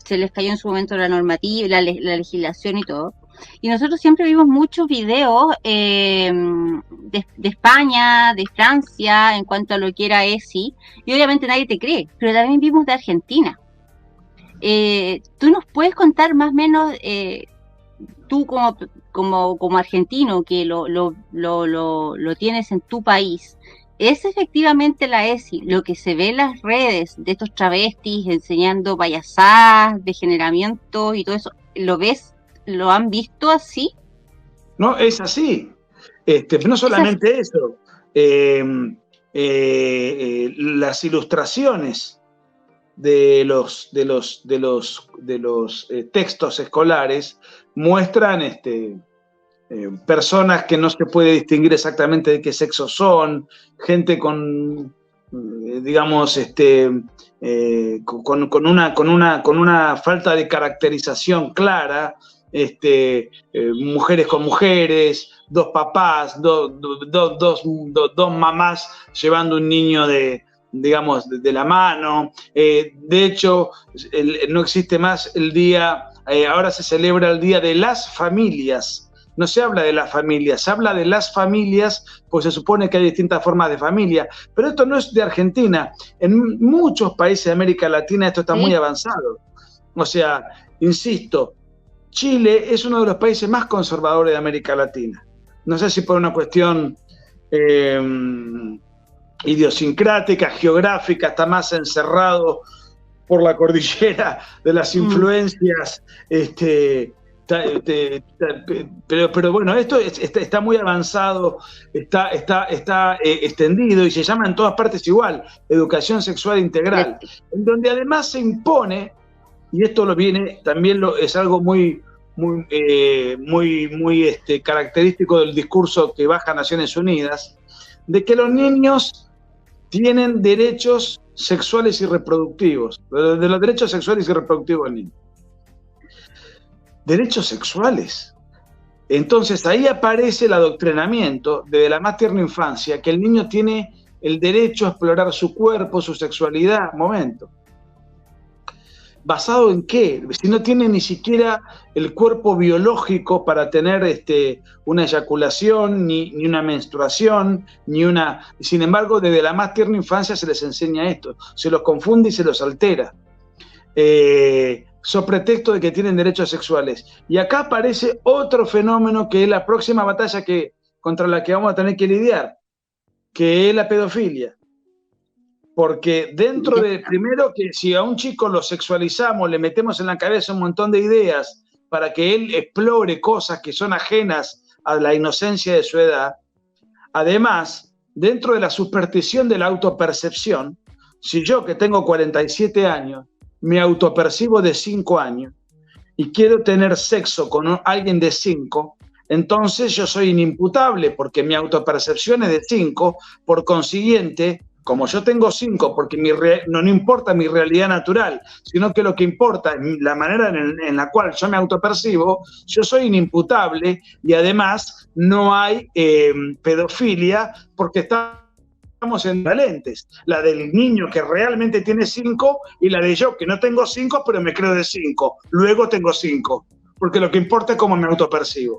les cayó en su momento la normativa, la legislación y todo. Y nosotros siempre vimos muchos videos de España, de Francia, en cuanto a lo que era ESI, y obviamente nadie te cree, pero también vimos de Argentina. ¿Tú nos puedes contar más o menos, tú como argentino, que lo tienes en tu país, ¿es efectivamente la ESI lo que se ve en las redes de estos travestis enseñando payasadas, degeneramiento y todo eso? ¿Lo ves? ¿Lo han visto así? No, es así. No solamente eso. Las ilustraciones de los textos escolares muestran personas que no se puede distinguir exactamente de qué sexo son, gente con, digamos, con una falta de caracterización clara, mujeres con mujeres, dos papás, dos mamás llevando un niño digamos, de la mano. De hecho, no existe más el día, ahora se celebra el Día de las Familias. No se habla de las familias, se habla de las familias, pues se supone que hay distintas formas de familia. Pero esto no es de Argentina. En muchos países de América Latina esto está muy avanzado. O sea, insisto, Chile es uno de los países más conservadores de América Latina. No sé si por una cuestión idiosincrática, geográfica, está más encerrado por la cordillera de las influencias, pero bueno, esto está muy avanzado, está extendido y se llama en todas partes igual, educación sexual integral, en donde además se impone, y esto es algo muy característico del discurso que baja Naciones Unidas, de que los niños tienen derechos sexuales y reproductivos, de los derechos sexuales y reproductivos del niño. Derechos sexuales. Entonces ahí aparece el adoctrinamiento desde la más tierna infancia, que el niño tiene el derecho a explorar su cuerpo, su sexualidad. Momento. ¿Basado en qué? Si no tiene ni siquiera el cuerpo biológico para tener una eyaculación, ni una menstruación, Sin embargo, desde la más tierna infancia se les enseña esto, se los confunde y se los altera. So pretexto de que tienen derechos sexuales. Y acá aparece otro fenómeno que es la próxima batalla contra la que vamos a tener que lidiar, que es la pedofilia. Porque primero que si a un chico lo sexualizamos, le metemos en la cabeza un montón de ideas para que él explore cosas que son ajenas a la inocencia de su edad, además, dentro de la superstición de la autopercepción, si yo que tengo 47 años, me autopercibo de 5 años y quiero tener sexo con alguien de 5, entonces yo soy inimputable porque mi autopercepción es de 5, por consiguiente, como yo tengo 5, porque no importa mi realidad natural, sino que lo que importa es la manera en la cual yo me autopercibo, yo soy inimputable y además no hay pedofilia porque estamos en valentes. La del niño que realmente tiene 5 y la de yo que no tengo 5, pero me creo de 5. Luego tengo 5. Porque lo que importa es cómo me autopercibo.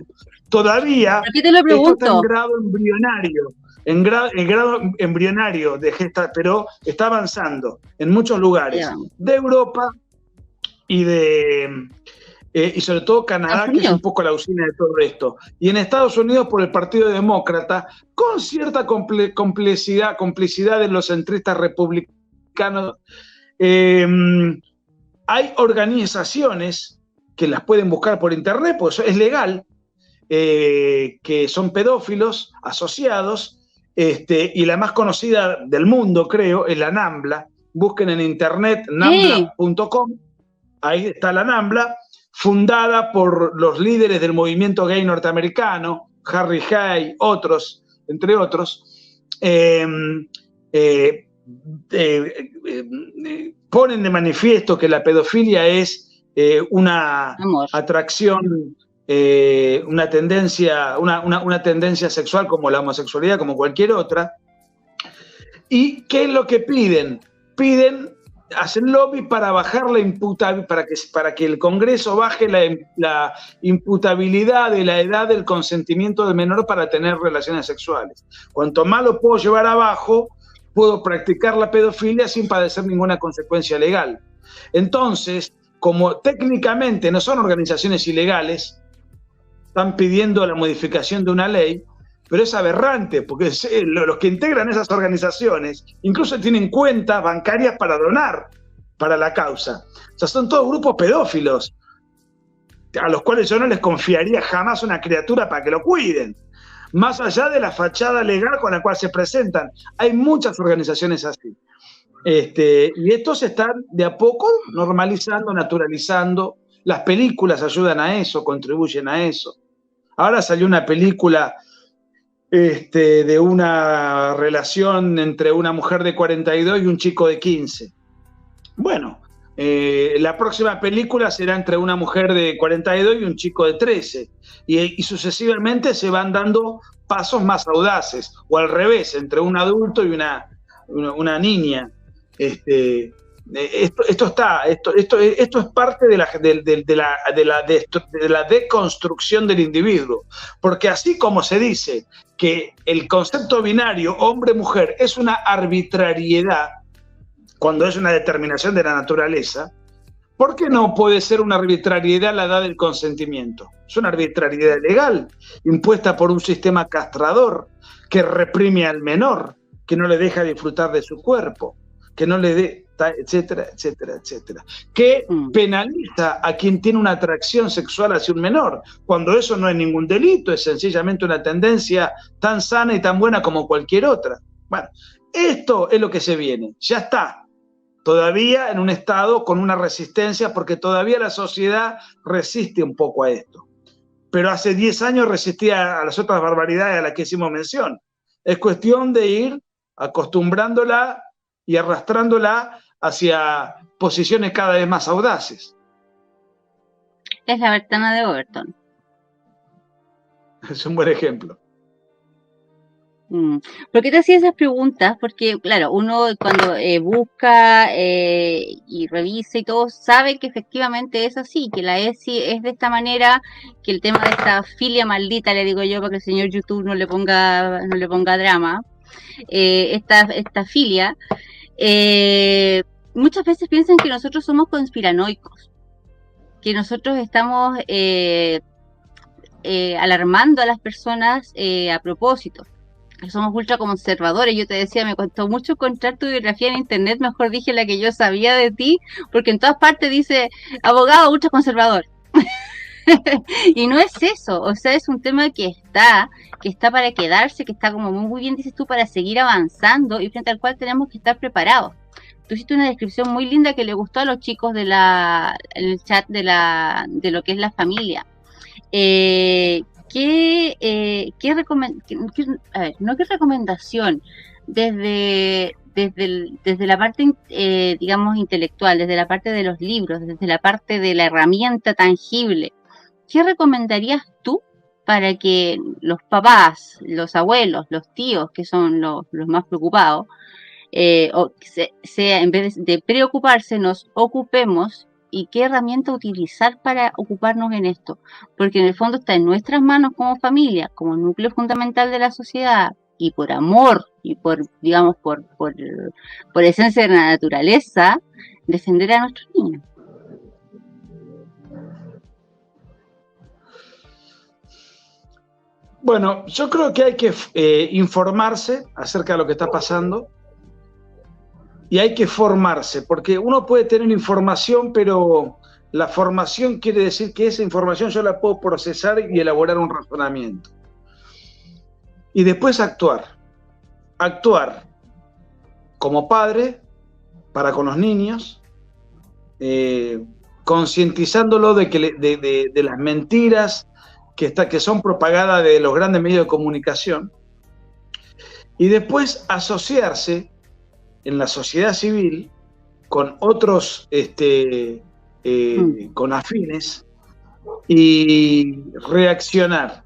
Todavía esto está en grado embrionario. En grado embrionario de gesta, pero está avanzando en muchos lugares de Europa y sobre todo Canadá, que es un poco la usina de todo esto. Y en Estados Unidos por el Partido Demócrata, con cierta complicidad de los centristas republicanos. Hay organizaciones que las pueden buscar por internet, pues es legal, que son pedófilos asociados. Y la más conocida del mundo, creo, es la NAMBLA. Busquen en internet nambla.com. Ahí está la NAMBLA, fundada por los líderes del movimiento gay norteamericano, Harry Hay, otros, entre otros. Ponen de manifiesto que la pedofilia es una atracción, una tendencia sexual como la homosexualidad, como cualquier otra. ¿Y qué es lo que piden? Hacen lobby para bajar la imputabilidad, para que el Congreso baje la imputabilidad de la edad del consentimiento del menor para tener relaciones sexuales. Cuanto más lo puedo llevar abajo, puedo practicar la pedofilia sin padecer ninguna consecuencia legal. Entonces, como técnicamente no son organizaciones ilegales, están pidiendo la modificación de una ley, pero es aberrante, porque los que integran esas organizaciones incluso tienen cuentas bancarias para donar para la causa. O sea, son todos grupos pedófilos, a los cuales yo no les confiaría jamás una criatura para que lo cuiden, más allá de la fachada legal con la cual se presentan. Hay muchas organizaciones así. Y estos se están de a poco normalizando, naturalizando. Las películas ayudan a eso, contribuyen a eso. Ahora salió una película de una relación entre una mujer de 42 y un chico de 15. Bueno, la próxima película será entre una mujer de 42 y un chico de 13. Y sucesivamente se van dando pasos más audaces, o al revés, entre un adulto y una niña. Esto es parte de la deconstrucción del individuo, porque así como se dice que el concepto binario hombre-mujer es una arbitrariedad cuando es una determinación de la naturaleza, ¿por qué no puede ser una arbitrariedad la edad del consentimiento? Es una arbitrariedad legal, impuesta por un sistema castrador que reprime al menor, que no le deja disfrutar de su cuerpo, que no le dé, etcétera, etcétera, etcétera, que penaliza a quien tiene una atracción sexual hacia un menor, cuando eso no es ningún delito, es sencillamente una tendencia tan sana y tan buena como cualquier otra. Bueno, esto es lo que se viene, ya está, todavía en un estado con una resistencia, porque todavía la sociedad resiste un poco a esto, pero hace 10 años resistía a las otras barbaridades a las que hicimos mención. Es cuestión de ir acostumbrándola y arrastrándola hacia posiciones cada vez más audaces. Es la Bertana de Overton. Es un buen ejemplo. ¿Por qué te hacía esas preguntas? Porque, claro, uno cuando busca y revisa y todo, sabe que efectivamente es así, que la ESI es de esta manera, que el tema de esta filia maldita, le digo yo, para que el señor YouTube no le ponga drama, esta filia, muchas veces piensan que nosotros somos conspiranoicos, que nosotros estamos alarmando a las personas a propósito, que somos ultraconservadores. Yo te decía, me costó mucho encontrar tu biografía en internet, mejor dije la que yo sabía de ti, porque en todas partes dice abogado ultraconservador. Y no es eso, o sea, es un tema que está para quedarse, que está, como muy bien dices tú, para seguir avanzando y frente al cual tenemos que estar preparados. Tú hiciste una descripción muy linda que le gustó a los chicos en el chat de lo que es la familia. ¿Qué recomendación desde la parte, digamos, intelectual, desde la parte de los libros, desde la parte de la herramienta tangible, qué recomendarías tú para que los papás, los abuelos, los tíos, que son los más preocupados, en vez de preocuparse, nos ocupemos? ¿Y qué herramienta utilizar para ocuparnos en esto? Porque en el fondo está en nuestras manos como familia, como núcleo fundamental de la sociedad, y por amor, y por esencia de la naturaleza, defender a nuestros niños. Bueno, yo creo que hay que informarse acerca de lo que está pasando. Y hay que formarse, porque uno puede tener información, pero la formación quiere decir que esa información yo la puedo procesar y elaborar un razonamiento. Y después actuar. Actuar como padre para con los niños, concientizándolo de las mentiras que son propagadas de los grandes medios de comunicación. Y después asociarse en la sociedad civil con otros con afines y reaccionar.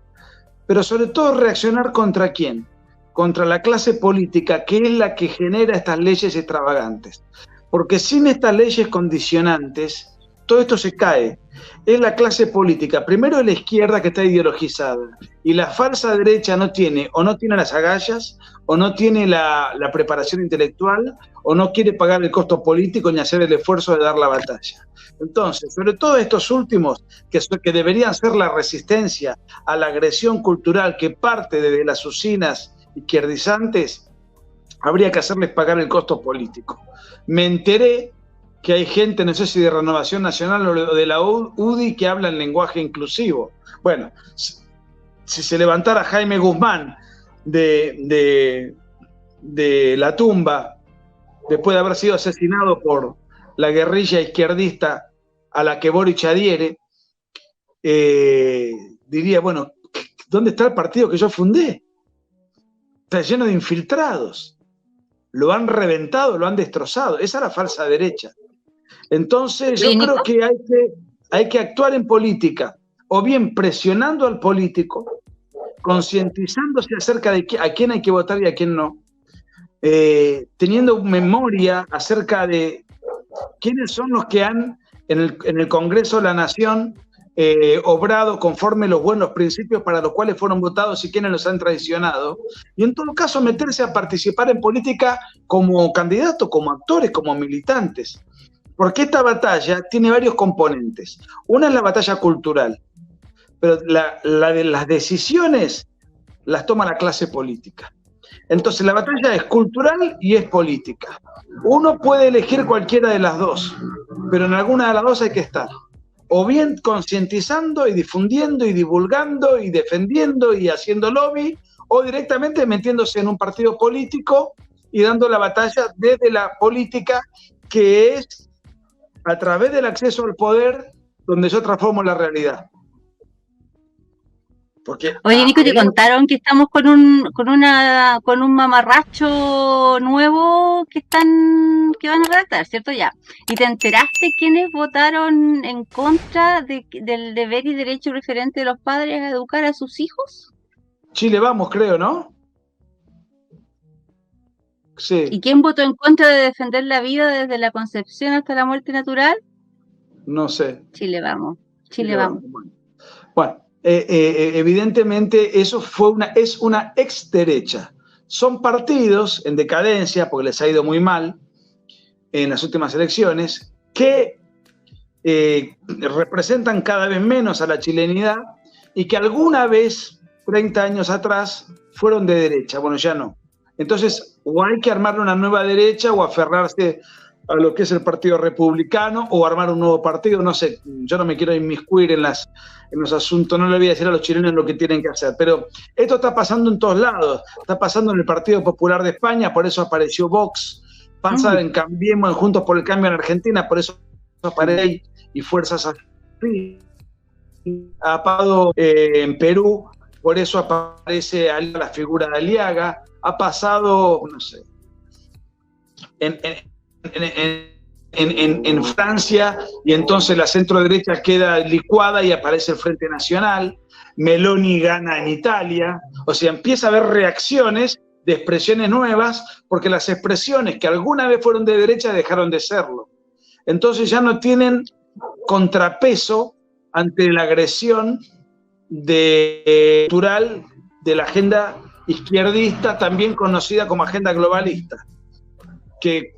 Pero sobre todo reaccionar ¿contra quién? Contra la clase política, que es la que genera estas leyes extravagantes. Porque sin estas leyes condicionantes, todo esto se cae. Es la clase política, primero la izquierda que está ideologizada, y la falsa derecha no tiene las agallas, o no tiene la preparación intelectual, o no quiere pagar el costo político ni hacer el esfuerzo de dar la batalla. Entonces, sobre todo estos últimos, que deberían ser la resistencia a la agresión cultural que parte desde las usinas izquierdizantes, habría que hacerles pagar el costo político. Me enteré que hay gente, no sé si de Renovación Nacional o de la UDI, que habla en lenguaje inclusivo. Bueno, si se levantara Jaime Guzmán de la tumba, después de haber sido asesinado por la guerrilla izquierdista a la que Boric adhiere, diría, bueno, ¿dónde está el partido que yo fundé? Está lleno de infiltrados. Lo han reventado, lo han destrozado. Esa es la falsa derecha. Entonces, yo creo que hay que actuar en política, o bien presionando al político, concientizándose acerca de a quién hay que votar y a quién no, teniendo memoria acerca de quiénes son los que han en el Congreso de la Nación obrado conforme los buenos principios para los cuales fueron votados y quienes los han traicionado, y en todo caso meterse a participar en política como candidatos, como actores, como militantes. Porque esta batalla tiene varios componentes. Una es la batalla cultural, pero la de las decisiones las toma la clase política. Entonces la batalla es cultural y es política. Uno puede elegir cualquiera de las dos, pero en alguna de las dos hay que estar. O bien concientizando y difundiendo y divulgando y defendiendo y haciendo lobby, o directamente metiéndose en un partido político y dando la batalla desde la política, que es a través del acceso al poder donde yo transformo la realidad. Porque, oye, Nico, te contaron que estamos con un mamarracho nuevo que van a redactar, ¿cierto? Ya. ¿Y te enteraste quiénes votaron en contra del deber y derecho preferente de los padres a educar a sus hijos? Chile Vamos, creo, ¿no? Sí. ¿Y quién votó en contra de defender la vida desde la concepción hasta la muerte natural? No sé. Chile Vamos. Chile Vamos. Bueno, evidentemente eso es una exderecha. Son partidos en decadencia, porque les ha ido muy mal en las últimas elecciones, que representan cada vez menos a la chilenidad y que alguna vez, 30 años atrás, fueron de derecha. Bueno, ya no. Entonces, o hay que armar una nueva derecha o aferrarse a lo que es el Partido Republicano o armar un nuevo partido, no sé, yo no me quiero inmiscuir en los asuntos, no le voy a decir a los chilenos lo que tienen que hacer, pero esto está pasando en todos lados, está pasando en el Partido Popular de España, por eso apareció Vox, pasa en Cambiemos, en Juntos por el Cambio en Argentina, por eso aparece y fuerzas así, ha pasado en Perú, por eso aparece la figura de Aliaga, ha pasado, no sé, en Francia, y entonces la centro derecha queda licuada y aparece el Frente Nacional. Meloni gana en Italia, o sea, empieza a haber reacciones de expresiones nuevas, porque las expresiones que alguna vez fueron de derecha dejaron de serlo. Entonces ya no tienen contrapeso ante la agresión cultural de la agenda izquierdista, también conocida como agenda globalista, que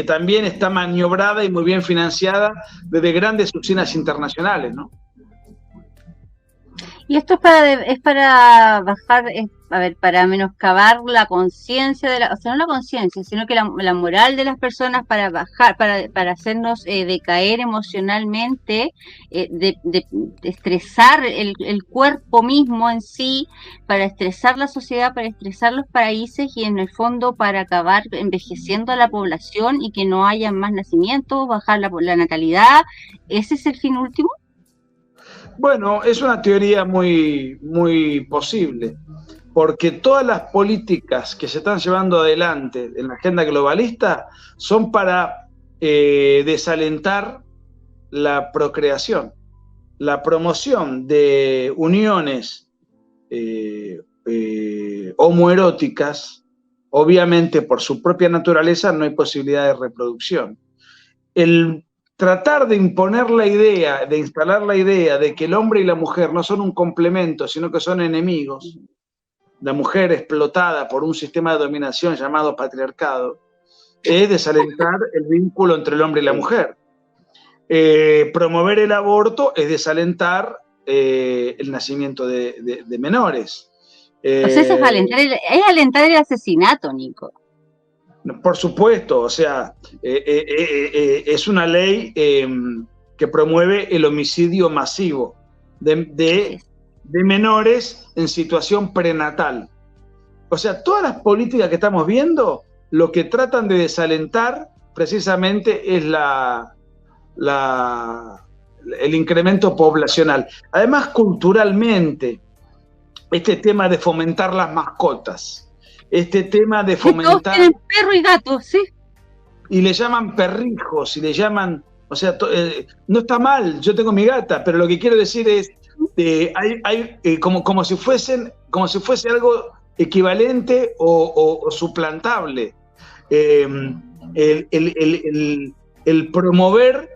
también está maniobrada y muy bien financiada desde grandes usinas internacionales, ¿no? Y esto es para bajar, para menoscabar la conciencia o sea, no la conciencia, sino que la moral de las personas, para bajar, para hacernos decaer emocionalmente, de estresar el cuerpo mismo en sí, para estresar la sociedad, para estresar los países y en el fondo para acabar envejeciendo a la población y que no haya más nacimientos, bajar la natalidad. ¿Ese es el fin último? Bueno, es una teoría muy, muy posible, porque todas las políticas que se están llevando adelante en la agenda globalista son para desalentar la procreación, la promoción de uniones homoeróticas. Obviamente, por su propia naturaleza, no hay posibilidad de reproducción. El tratar de imponer la idea, de instalar la idea de que el hombre y la mujer no son un complemento, sino que son enemigos, la mujer explotada por un sistema de dominación llamado patriarcado, es desalentar el vínculo entre el hombre y la mujer. Promover el aborto es desalentar el nacimiento de menores. O sea, eso es alentar el asesinato, Nico. Por supuesto, o sea, es una ley que promueve el homicidio masivo de menores en situación prenatal. O sea, todas las políticas que estamos viendo, lo que tratan de desalentar precisamente es el incremento poblacional. Además, culturalmente, este tema de fomentar las mascotas, este tema de fomentar... Todos tienen perro y gato, sí. Y le llaman perrijos, y le llaman... O sea, no está mal, yo tengo mi gata, pero lo que quiero decir es, como si fuese algo equivalente o suplantable. El promover,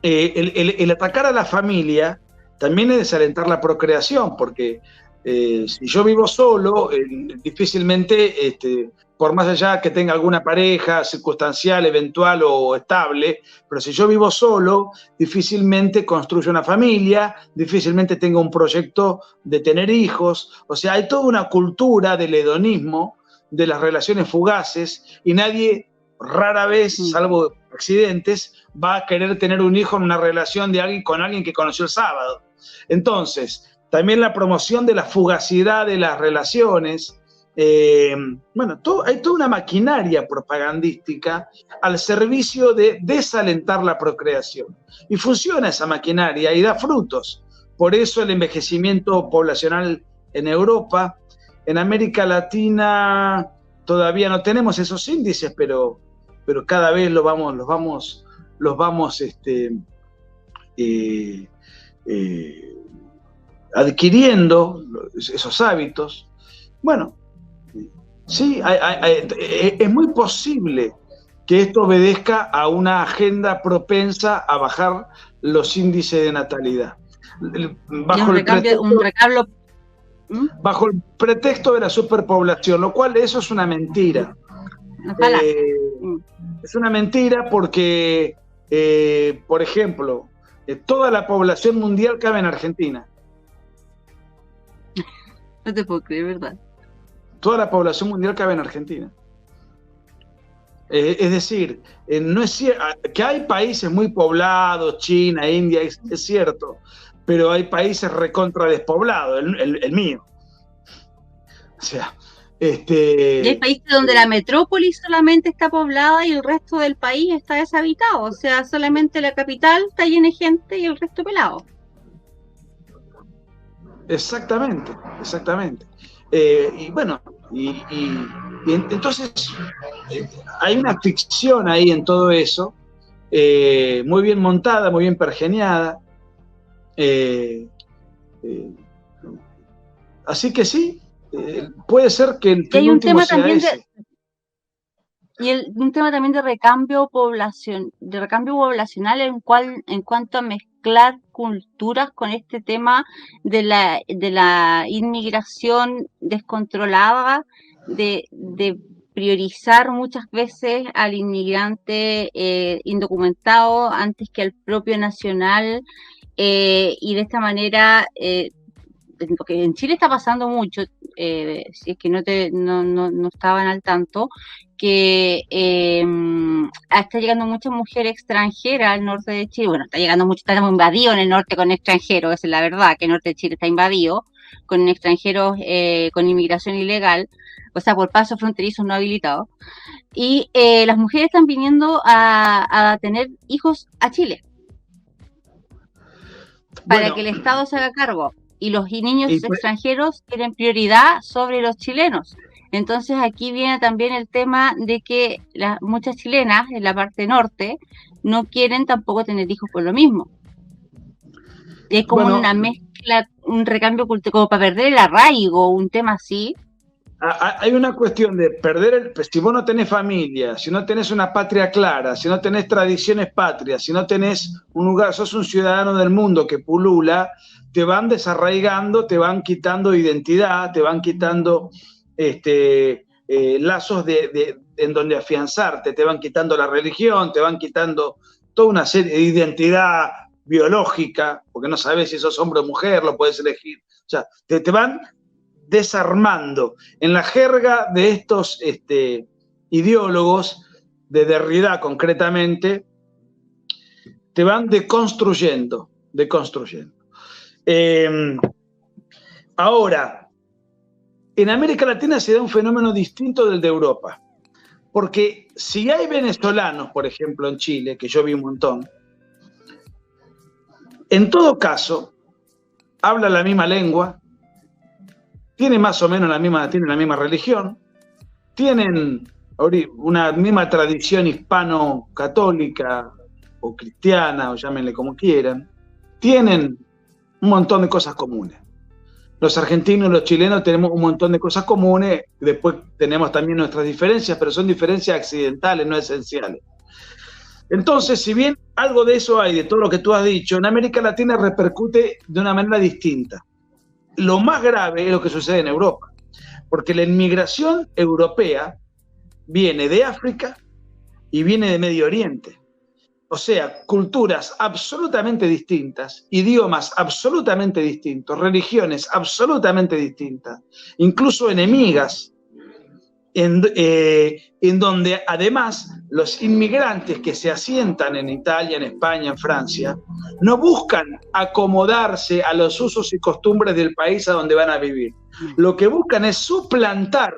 el atacar a la familia también es desalentar la procreación, porque si yo vivo solo, difícilmente, por más allá que tenga alguna pareja circunstancial, eventual o estable, pero si yo vivo solo, difícilmente construyo una familia, difícilmente tengo un proyecto de tener hijos. O sea, hay toda una cultura del hedonismo, de las relaciones fugaces, y nadie, rara vez, salvo accidentes, va a querer tener un hijo en una relación con alguien que conoció el sábado. Entonces, también la promoción de la fugacidad de las relaciones. Hay toda una maquinaria propagandística al servicio de desalentar la procreación. Y funciona esa maquinaria y da frutos. Por eso el envejecimiento poblacional en Europa, en América Latina todavía no tenemos esos índices, pero cada vez los vamos adquiriendo esos hábitos. Bueno, sí, es muy posible que esto obedezca a una agenda propensa a bajar los índices de natalidad. Bajo el pretexto de la superpoblación, lo cual eso es una mentira. Es una mentira porque, por ejemplo, toda la población mundial cabe en Argentina. No te puedo creer, ¿verdad? Toda la población mundial cabe en Argentina. Es decir, no es que hay países muy poblados, China, India, es cierto, pero hay países recontra despoblados, el mío. O sea, y hay países donde la metrópoli solamente está poblada y el resto del país está deshabitado. O sea, solamente la capital está llena de gente y el resto pelado. Exactamente. Y bueno, y entonces hay una ficción ahí en todo eso, muy bien montada, muy bien pergeñada. Así que sí, puede ser que el fin último sea ese. Y un tema también de recambio poblacional en cuanto a mezclar culturas con este tema de la inmigración descontrolada, de priorizar muchas veces al inmigrante indocumentado antes que al propio nacional, y de esta manera, porque en Chile está pasando mucho, si es que no estaban al tanto, que está llegando mucha mujer extranjera al norte de Chile. Bueno, está llegando mucho, estamos invadidos en el norte con extranjeros, esa es la verdad, que el norte de Chile está invadido con extranjeros con inmigración ilegal, o sea, por pasos fronterizos no habilitados, y las mujeres están viniendo a tener hijos a Chile para que el Estado se haga cargo, y los niños extranjeros tienen prioridad sobre los chilenos. Entonces aquí viene también el tema de que muchas chilenas en la parte norte no quieren tampoco tener hijos por lo mismo. Y es como una mezcla, un recambio cultural, como para perder el arraigo, un tema así. hay una cuestión de perder si vos no tenés familia, si no tenés una patria clara, si no tenés tradiciones patrias, si no tenés un lugar, sos un ciudadano del mundo que pulula, te van desarraigando, te van quitando identidad, te van quitando lazos en donde afianzarte, te van quitando la religión, te van quitando toda una serie de identidad biológica, porque no sabes si sos hombre o mujer, lo puedes elegir. O sea, te van desarmando. En la jerga de estos ideólogos, de Derrida concretamente, te van deconstruyendo. Ahora, en América Latina se da un fenómeno distinto del de Europa, porque si hay venezolanos, por ejemplo, en Chile, que yo vi un montón, en todo caso, habla la misma lengua, tiene más o menos la misma religión, tienen una misma tradición hispano-católica o cristiana, o llámenle como quieran, tienen un montón de cosas comunes. Los argentinos y los chilenos tenemos un montón de cosas comunes, después tenemos también nuestras diferencias, pero son diferencias accidentales, no esenciales. Entonces, si bien algo de eso hay, de todo lo que tú has dicho, en América Latina repercute de una manera distinta. Lo más grave es lo que sucede en Europa, porque la inmigración europea viene de África y viene de Medio Oriente. O sea, culturas absolutamente distintas, idiomas absolutamente distintos, religiones absolutamente distintas, incluso enemigas, en donde además los inmigrantes que se asientan en Italia, en España, en Francia, no buscan acomodarse a los usos y costumbres del país a donde van a vivir. Lo que buscan es suplantar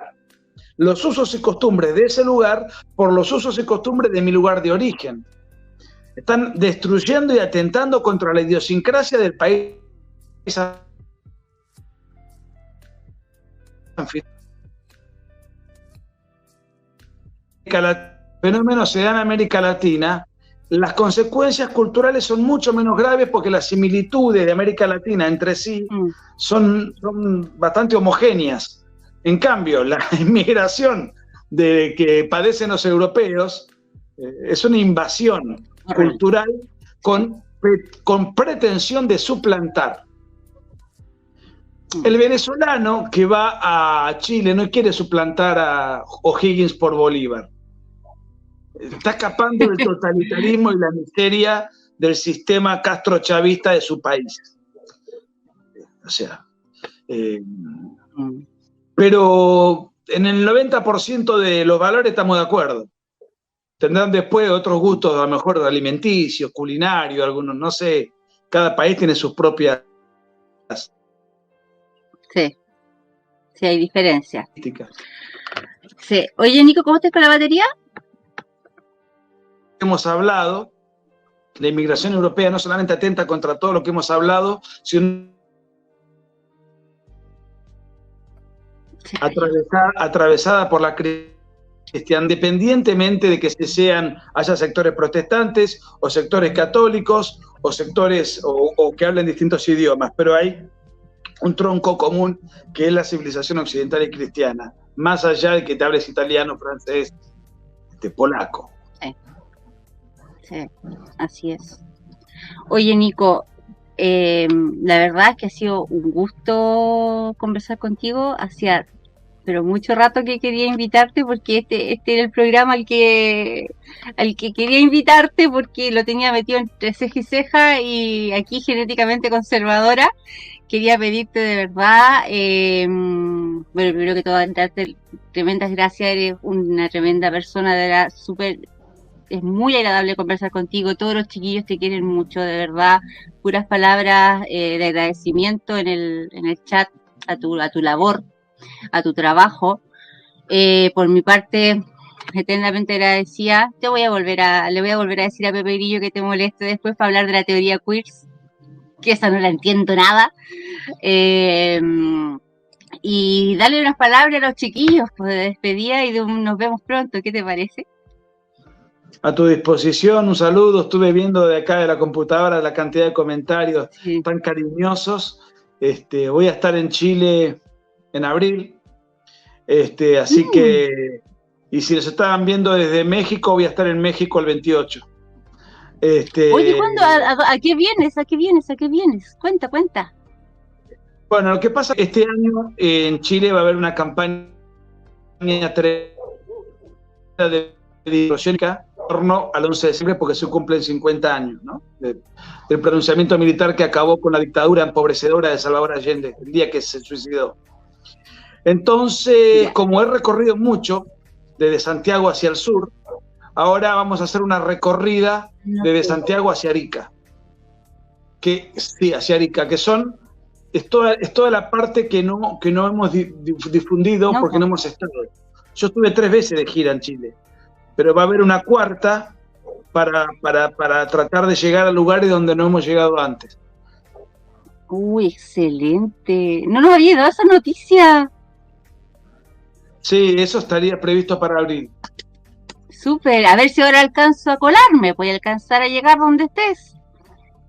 los usos y costumbres de ese lugar por los usos y costumbres de mi lugar de origen. Están destruyendo y atentando contra la idiosincrasia del país. El fenómeno se da en América Latina, las consecuencias culturales son mucho menos graves porque las similitudes de América Latina entre sí son bastante homogéneas. En cambio, la inmigración que padecen los europeos es una invasión cultural con pretensión de suplantar. El venezolano que va a Chile no quiere suplantar a O'Higgins por Bolívar. Está escapando del totalitarismo y la miseria del sistema castrochavista de su país. O sea, pero en el 90% de los valores estamos de acuerdo. Tendrán después otros gustos, a lo mejor alimenticios, culinarios, algunos, no sé. Cada país tiene sus propias. Sí, sí hay diferencias. Sí. Oye, Nico, ¿cómo estás con la batería? Hemos hablado, la inmigración europea no solamente atenta contra todo lo que hemos hablado, sino atravesada por la cristiandad, independientemente de que haya sectores protestantes o sectores católicos o sectores o que hablen distintos idiomas, pero hay un tronco común que es la civilización occidental y cristiana, más allá de que te hables italiano, francés, polaco. Sí, así es. Oye, Nico, la verdad es que ha sido un gusto conversar contigo. Hacía pero mucho rato que quería invitarte porque este era el programa al que quería invitarte porque lo tenía metido entre ceja y ceja y aquí genéticamente conservadora. Quería pedirte de verdad, bueno, primero que todo, darte tremendas gracias, eres una tremenda persona, de verdad, es muy agradable conversar contigo, todos los chiquillos te quieren mucho, de verdad, puras palabras de agradecimiento en el chat a tu labor, a tu trabajo. Por mi parte, eternamente agradecida. Le voy a volver a decir a Pepe Grillo que te moleste después para hablar de la teoría queer, que esa no la entiendo nada. Y darle unas palabras a los chiquillos pues, de despedida y nos vemos pronto. ¿Qué te parece? A tu disposición, un saludo. Estuve viendo de acá de la computadora la cantidad de comentarios tan cariñosos. Voy a estar en Chile en abril. Así que, y si nos estaban viendo desde México, voy a estar en México el 28. Oye, ¿cuándo? ¿A qué vienes? ¿A qué vienes? ¿A qué vienes? Cuenta. Bueno, lo que pasa es que este año en Chile va a haber una campaña de hidrogénica en torno al 11 de diciembre porque se cumplen 50 años, ¿no? Del pronunciamiento militar que acabó con la dictadura empobrecedora de Salvador Allende, el día que se suicidó. Entonces, como he recorrido mucho, desde Santiago hacia el sur, ahora vamos a hacer una recorrida desde Santiago hacia Arica. Hacia Arica, que es toda la parte que no hemos difundido porque no hemos estado. Yo estuve 3 veces de gira en Chile, pero va a haber una cuarta para tratar de llegar a lugares donde no hemos llegado antes. Uy, excelente. No nos había dado esa noticia. Sí, eso estaría previsto para abril. Súper, a ver si ahora alcanzo a colarme, voy a alcanzar a llegar donde estés.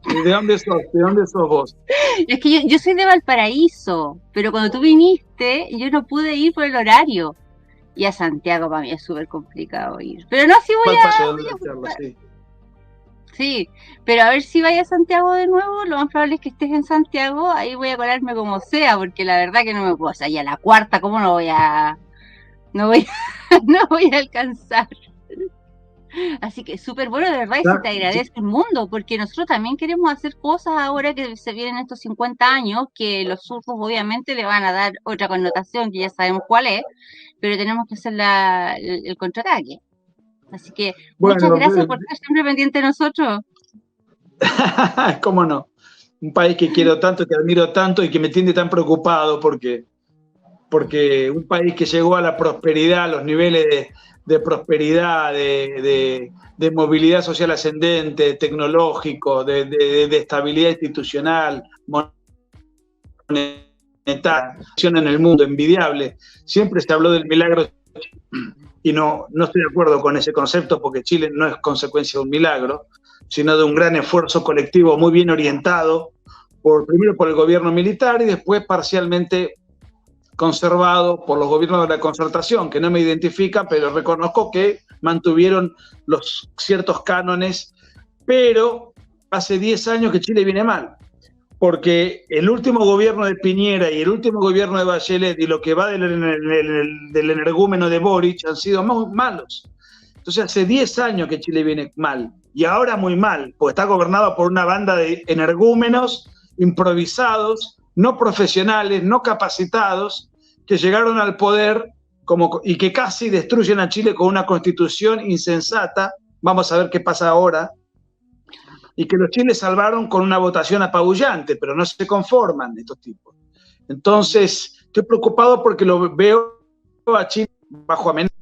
¿Y de dónde sos? ¿De dónde sos vos? Es que yo soy de Valparaíso, pero cuando tú viniste, yo no pude ir por el horario. Y a Santiago para mí es súper complicado ir. Pero no, sí voy a... Sí, pero a ver si vaya a Santiago de nuevo, lo más probable es que estés en Santiago, ahí voy a colarme como sea, porque la verdad que no me puedo, o sea, ya la cuarta, ¿cómo no voy a alcanzar? Así que súper bueno, de verdad, y se te agradece el mundo, porque nosotros también queremos hacer cosas ahora que se vienen estos 50 años, que los zurdos obviamente le van a dar otra connotación, que ya sabemos cuál es, pero tenemos que hacer el contraataque. Así que muchas gracias por estar siempre pendiente de nosotros. ¿Cómo no? Un país que quiero tanto, que admiro tanto y que me tiene tan preocupado porque un país que llegó a la prosperidad, a los niveles de prosperidad, de movilidad social ascendente, tecnológico, de estabilidad institucional, monetaria, en el mundo, envidiable. Siempre se habló del milagro y no estoy de acuerdo con ese concepto porque Chile no es consecuencia de un milagro, sino de un gran esfuerzo colectivo muy bien orientado, primero por el gobierno militar y después parcialmente conservado por los gobiernos de la Concertación, que no me identifican, pero reconozco que mantuvieron los ciertos cánones, pero hace 10 años que Chile viene mal, porque el último gobierno de Piñera y el último gobierno de Bachelet y lo que va del energúmeno de Boric han sido muy malos. Entonces hace 10 años que Chile viene mal, y ahora muy mal, porque está gobernado por una banda de energúmenos improvisados, no profesionales, no capacitados, que llegaron al poder y que casi destruyen a Chile con una constitución insensata. Vamos a ver qué pasa ahora. Y que los chiles salvaron con una votación apabullante, pero no se conforman estos tipos. Entonces, estoy preocupado porque lo veo a Chile bajo amenaza.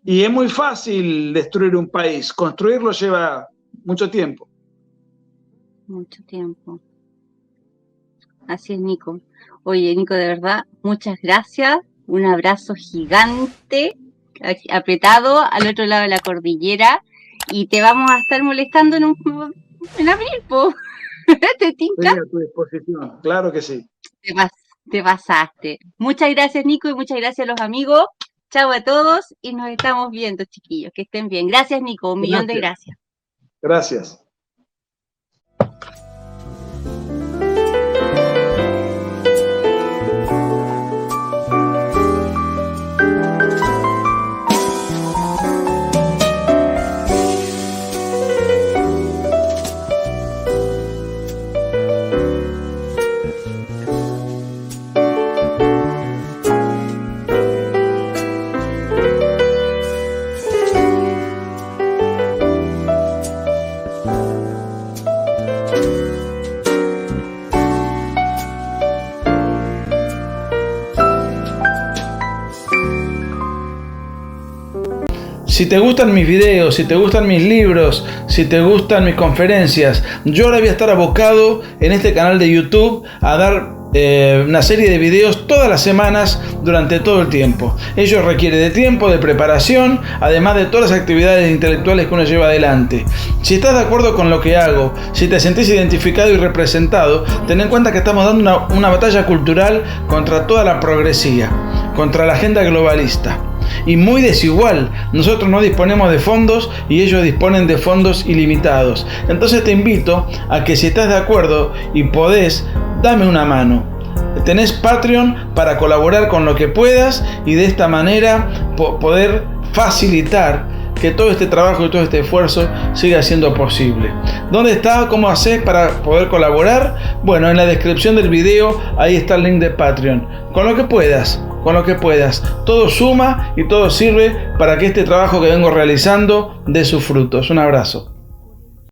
Y es muy fácil destruir un país. Construirlo lleva mucho tiempo. Mucho tiempo. Así es, Nico. Oye, Nico, de verdad, muchas gracias. Un abrazo gigante, apretado al otro lado de la cordillera. Y te vamos a estar molestando en abril, po. ¿Te tinca? Estoy a tu disposición, claro que sí. Te pasaste. Muchas gracias, Nico, y muchas gracias a los amigos. Chao a todos y nos estamos viendo, chiquillos. Que estén bien. Gracias, Nico. Un millón de gracias. Gracias. Si te gustan mis videos, si te gustan mis libros, si te gustan mis conferencias, yo ahora voy a estar abocado en este canal de YouTube a dar una serie de videos todas las semanas durante todo el tiempo. Ello requiere de tiempo, de preparación, además de todas las actividades intelectuales que uno lleva adelante. Si estás de acuerdo con lo que hago, si te sentís identificado y representado, ten en cuenta que estamos dando una batalla cultural contra toda la progresía. contra la agenda globalista. Y muy desigual. Nosotros no disponemos de fondos y ellos disponen de fondos ilimitados. Entonces te invito a que si estás de acuerdo y podés, dame una mano. Tenés Patreon para colaborar con lo que puedas y de esta manera poder facilitar que todo este trabajo y todo este esfuerzo siga siendo posible. ¿Dónde está? ¿Cómo haces para poder colaborar? Bueno, en la descripción del video ahí está el link de Patreon. Con lo que puedas. Todo suma y todo sirve para que este trabajo que vengo realizando dé sus frutos. Un abrazo.